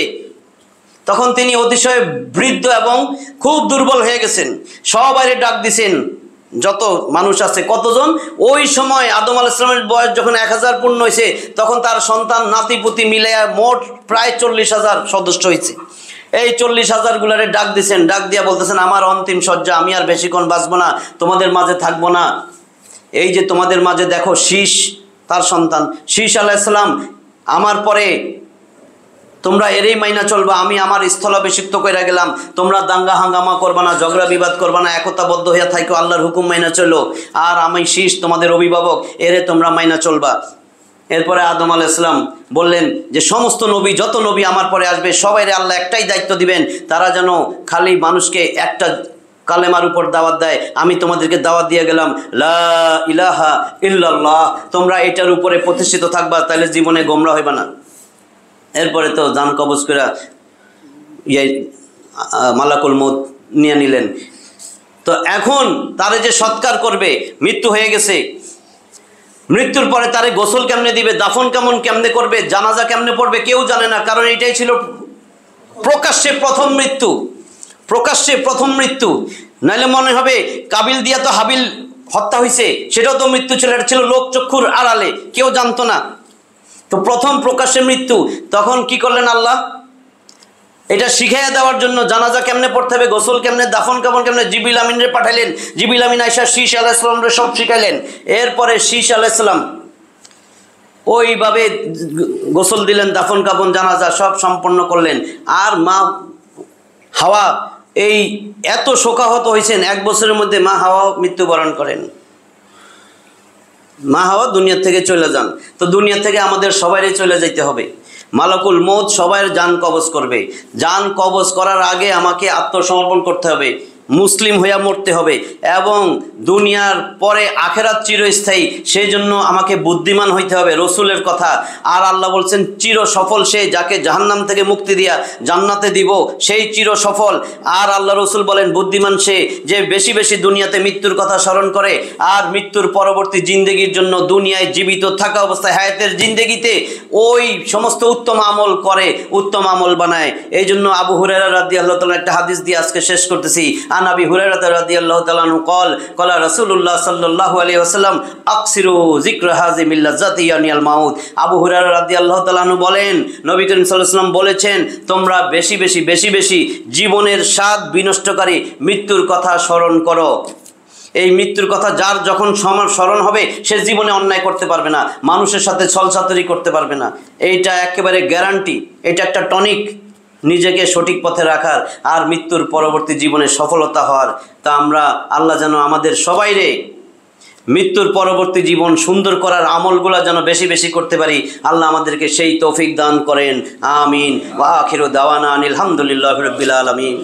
তখন তিনি অতিশয় বৃদ্ধ এবং খুব দুর্বল হয়ে গেছেন। সবাই ডাক দিছেন, যত মানুষ আছে, কতজন ওই সময় আদম আলাইহিস সালামের বয়স যখন 1000 পূর্ণ হয়েছে, তখন তার সন্তান নাতিপুতি মিলে মোট প্রায় 40,000 সদস্য হয়েছে। এই 40,000 গুলারে ডাক দিছেন, ডাক দিয়া বলতেছেন আমার অন্তিম শয্যা, আমি আর বেশিক্ষণ বাঁচবো না, তোমাদের মাঝে থাকবো না। এই যে তোমাদের মাঝে দেখো শীষ, তার সন্তান শীষ আলাইহিস সালাম, আমার পরে তোমরা এরই মাইনা চলবা, আমি আমার স্থলাভিষিক্ত কইরা গেলাম, তোমরা দাঙ্গা হাঙ্গামা করবা না, ঝগড়া বিবাদ করবা না, একতাবদ্ধ হইয়া থাইকো, আল্লাহর হুকুম মাইনা চলো। আর আমি শীষ তোমাদের অভিভাবক, এরে তোমরা মাইনা চলবা। এরপরে আদম আলাইহিস সালাম বললেন যে সমস্ত নবী, যত নবী আমার পরে আসবে, সবাইরে আল্লাহ একটাই দায়িত্ব দিবেন, তারা যেন খালি মানুষকে একটা কালেমার উপর দাওয়াত দেয়। আমি তোমাদেরকে দাওয়াত দিয়ে গেলাম লা ইলাহা ইল্লাল্লাহ, তোমরা এটার উপরে প্রতিষ্ঠিত থাকবা, তাহলে জীবনে গোমরা হইবা না। এরপরে তো জান কবজ করে মালাকুল মউত নিয়ে নিলেন। তো এখন তারে যে সৎকার করবে, মৃত্যু হয়ে গেছে, মৃত্যুর পরে তারে গোসল কেমনে দিবে, দাফন কেমনে করবে, জানাজা কেমনে পড়বে, কেউ জানে না। কারণ এটাই ছিল প্রকাশ্যে প্রথম মৃত্যু, প্রকাশ্যে প্রথম মৃত্যু। নাইলে মনে হবে কাবিল দিয়া তো হাবিল হত্যা হয়েছে, সেটাও তো মৃত্যু ছিল, এটা ছিল লোক চক্ষুর আড়ালে, কেউ জানতো না। তো প্রথম প্রকাশ্যে মৃত্যু, তখন কি করলেন আল্লাহ? এটা শিখাইয়া দেওয়ার জন্য জানাজা কেমনে পড়তে হবে, গোসল কেমনে, দাফন কাফন কেমনে, জিবরিল আমিনরে পাঠাইলেন। জিবরিল আমিন আয়েশা শীশ আলাইহিস সালামরে সব শিখাইলেন। এরপরে শীশ আলাইহিস সালাম ওইভাবে গোসল দিলেন, দাফন কাফন জানাজা সব সম্পন্ন করলেন। আর মা হাওয়া এই এত শোকাহত হয়েছেন, 1 বছরের মধ্যে মা হাওয়া মৃত্যুবরণ করেন। মা হাওয়া দুনিয়া থেকে চলে যান। তো দুনিয়া থেকে আমাদের সবাইরে চলে যাইতে হবে। মালাকুল মৌত সবাইয়ের জান কবজ করবে। জান কবজ করার আগে আমাকে আত্মসমর্পণ করতে হবে, মুসলিম হইয়া মরতে হবে, এবং দুনিয়ার পরে আখেরাত চিরস্থায়ী, সেই জন্য আমাকে বুদ্ধিমান হইতে হবে, রসুলের কথা। আর আল্লাহ বলছেন চির সফল সে যাকে জাহান্নাম থেকে মুক্তি দিয়া জান্নাতে দিব, সেই চির সফল। আর আল্লাহ রসুল বলেন বুদ্ধিমান সে যে বেশি বেশি দুনিয়াতে মৃত্যুর কথা স্মরণ করে, আর মৃত্যুর পরবর্তী জিন্দেগির জন্য দুনিয়ায় জীবিত থাকা অবস্থায় হায়াতের জিন্দেগিতে ওই সমস্ত উত্তম আমল করে, উত্তম আমল বানায়। এই জন্য আবু হুরায়রা রাদিয়াল্লাহু তাআলা একটা হাদিস দিয়ে আজকে শেষ করতেছি। আন আবি হুরায়রা রাদিয়াল্লাহু তাআলা আনহু قال قال রাসূলুল্লাহ সাল্লাল্লাহু আলাইহি ওয়াসাল্লাম আকসিরু যিকরা হাযিমিল লাযাতি ইয়ানিল মাউত। আবু হুরায়রা রাদিয়াল্লাহু তাআলা আনহু বলেন, নবী করিম সাল্লাল্লাহু আলাইহি ওয়াসাল্লাম বলেছেন, তোমরা বেশি বেশি জীবনের স্বাদ বিনষ্টকারী মৃত্যুর কথা স্মরণ করো। এই মৃত্যুর কথা যার যখন স্মরণ হবে সে জীবনে অন্যায় করতে পারবে না, মানুষের সাথে ছলচাতুরি করতে পারবে না। এইটা একেবারে গ্যারান্টি, এটা একটা টনিক নিজেকে সঠিক পথে রাখার আর মৃত্যুর পরবর্তী জীবনে সফলতা হওয়ার। তা আমরা আল্লাহ যেন আমাদের সবাইরে মৃত্যুর পরবর্তী জীবন সুন্দর করার আমলগুলা যেন বেশি বেশি করতে পারি, আল্লাহ আমাদেরকে সেই তৌফিক দান করেন। আমিন। ওয়া আখিরু দাওয়ানা আনিল হামদুলিল্লাহি রাব্বিল আলামিন।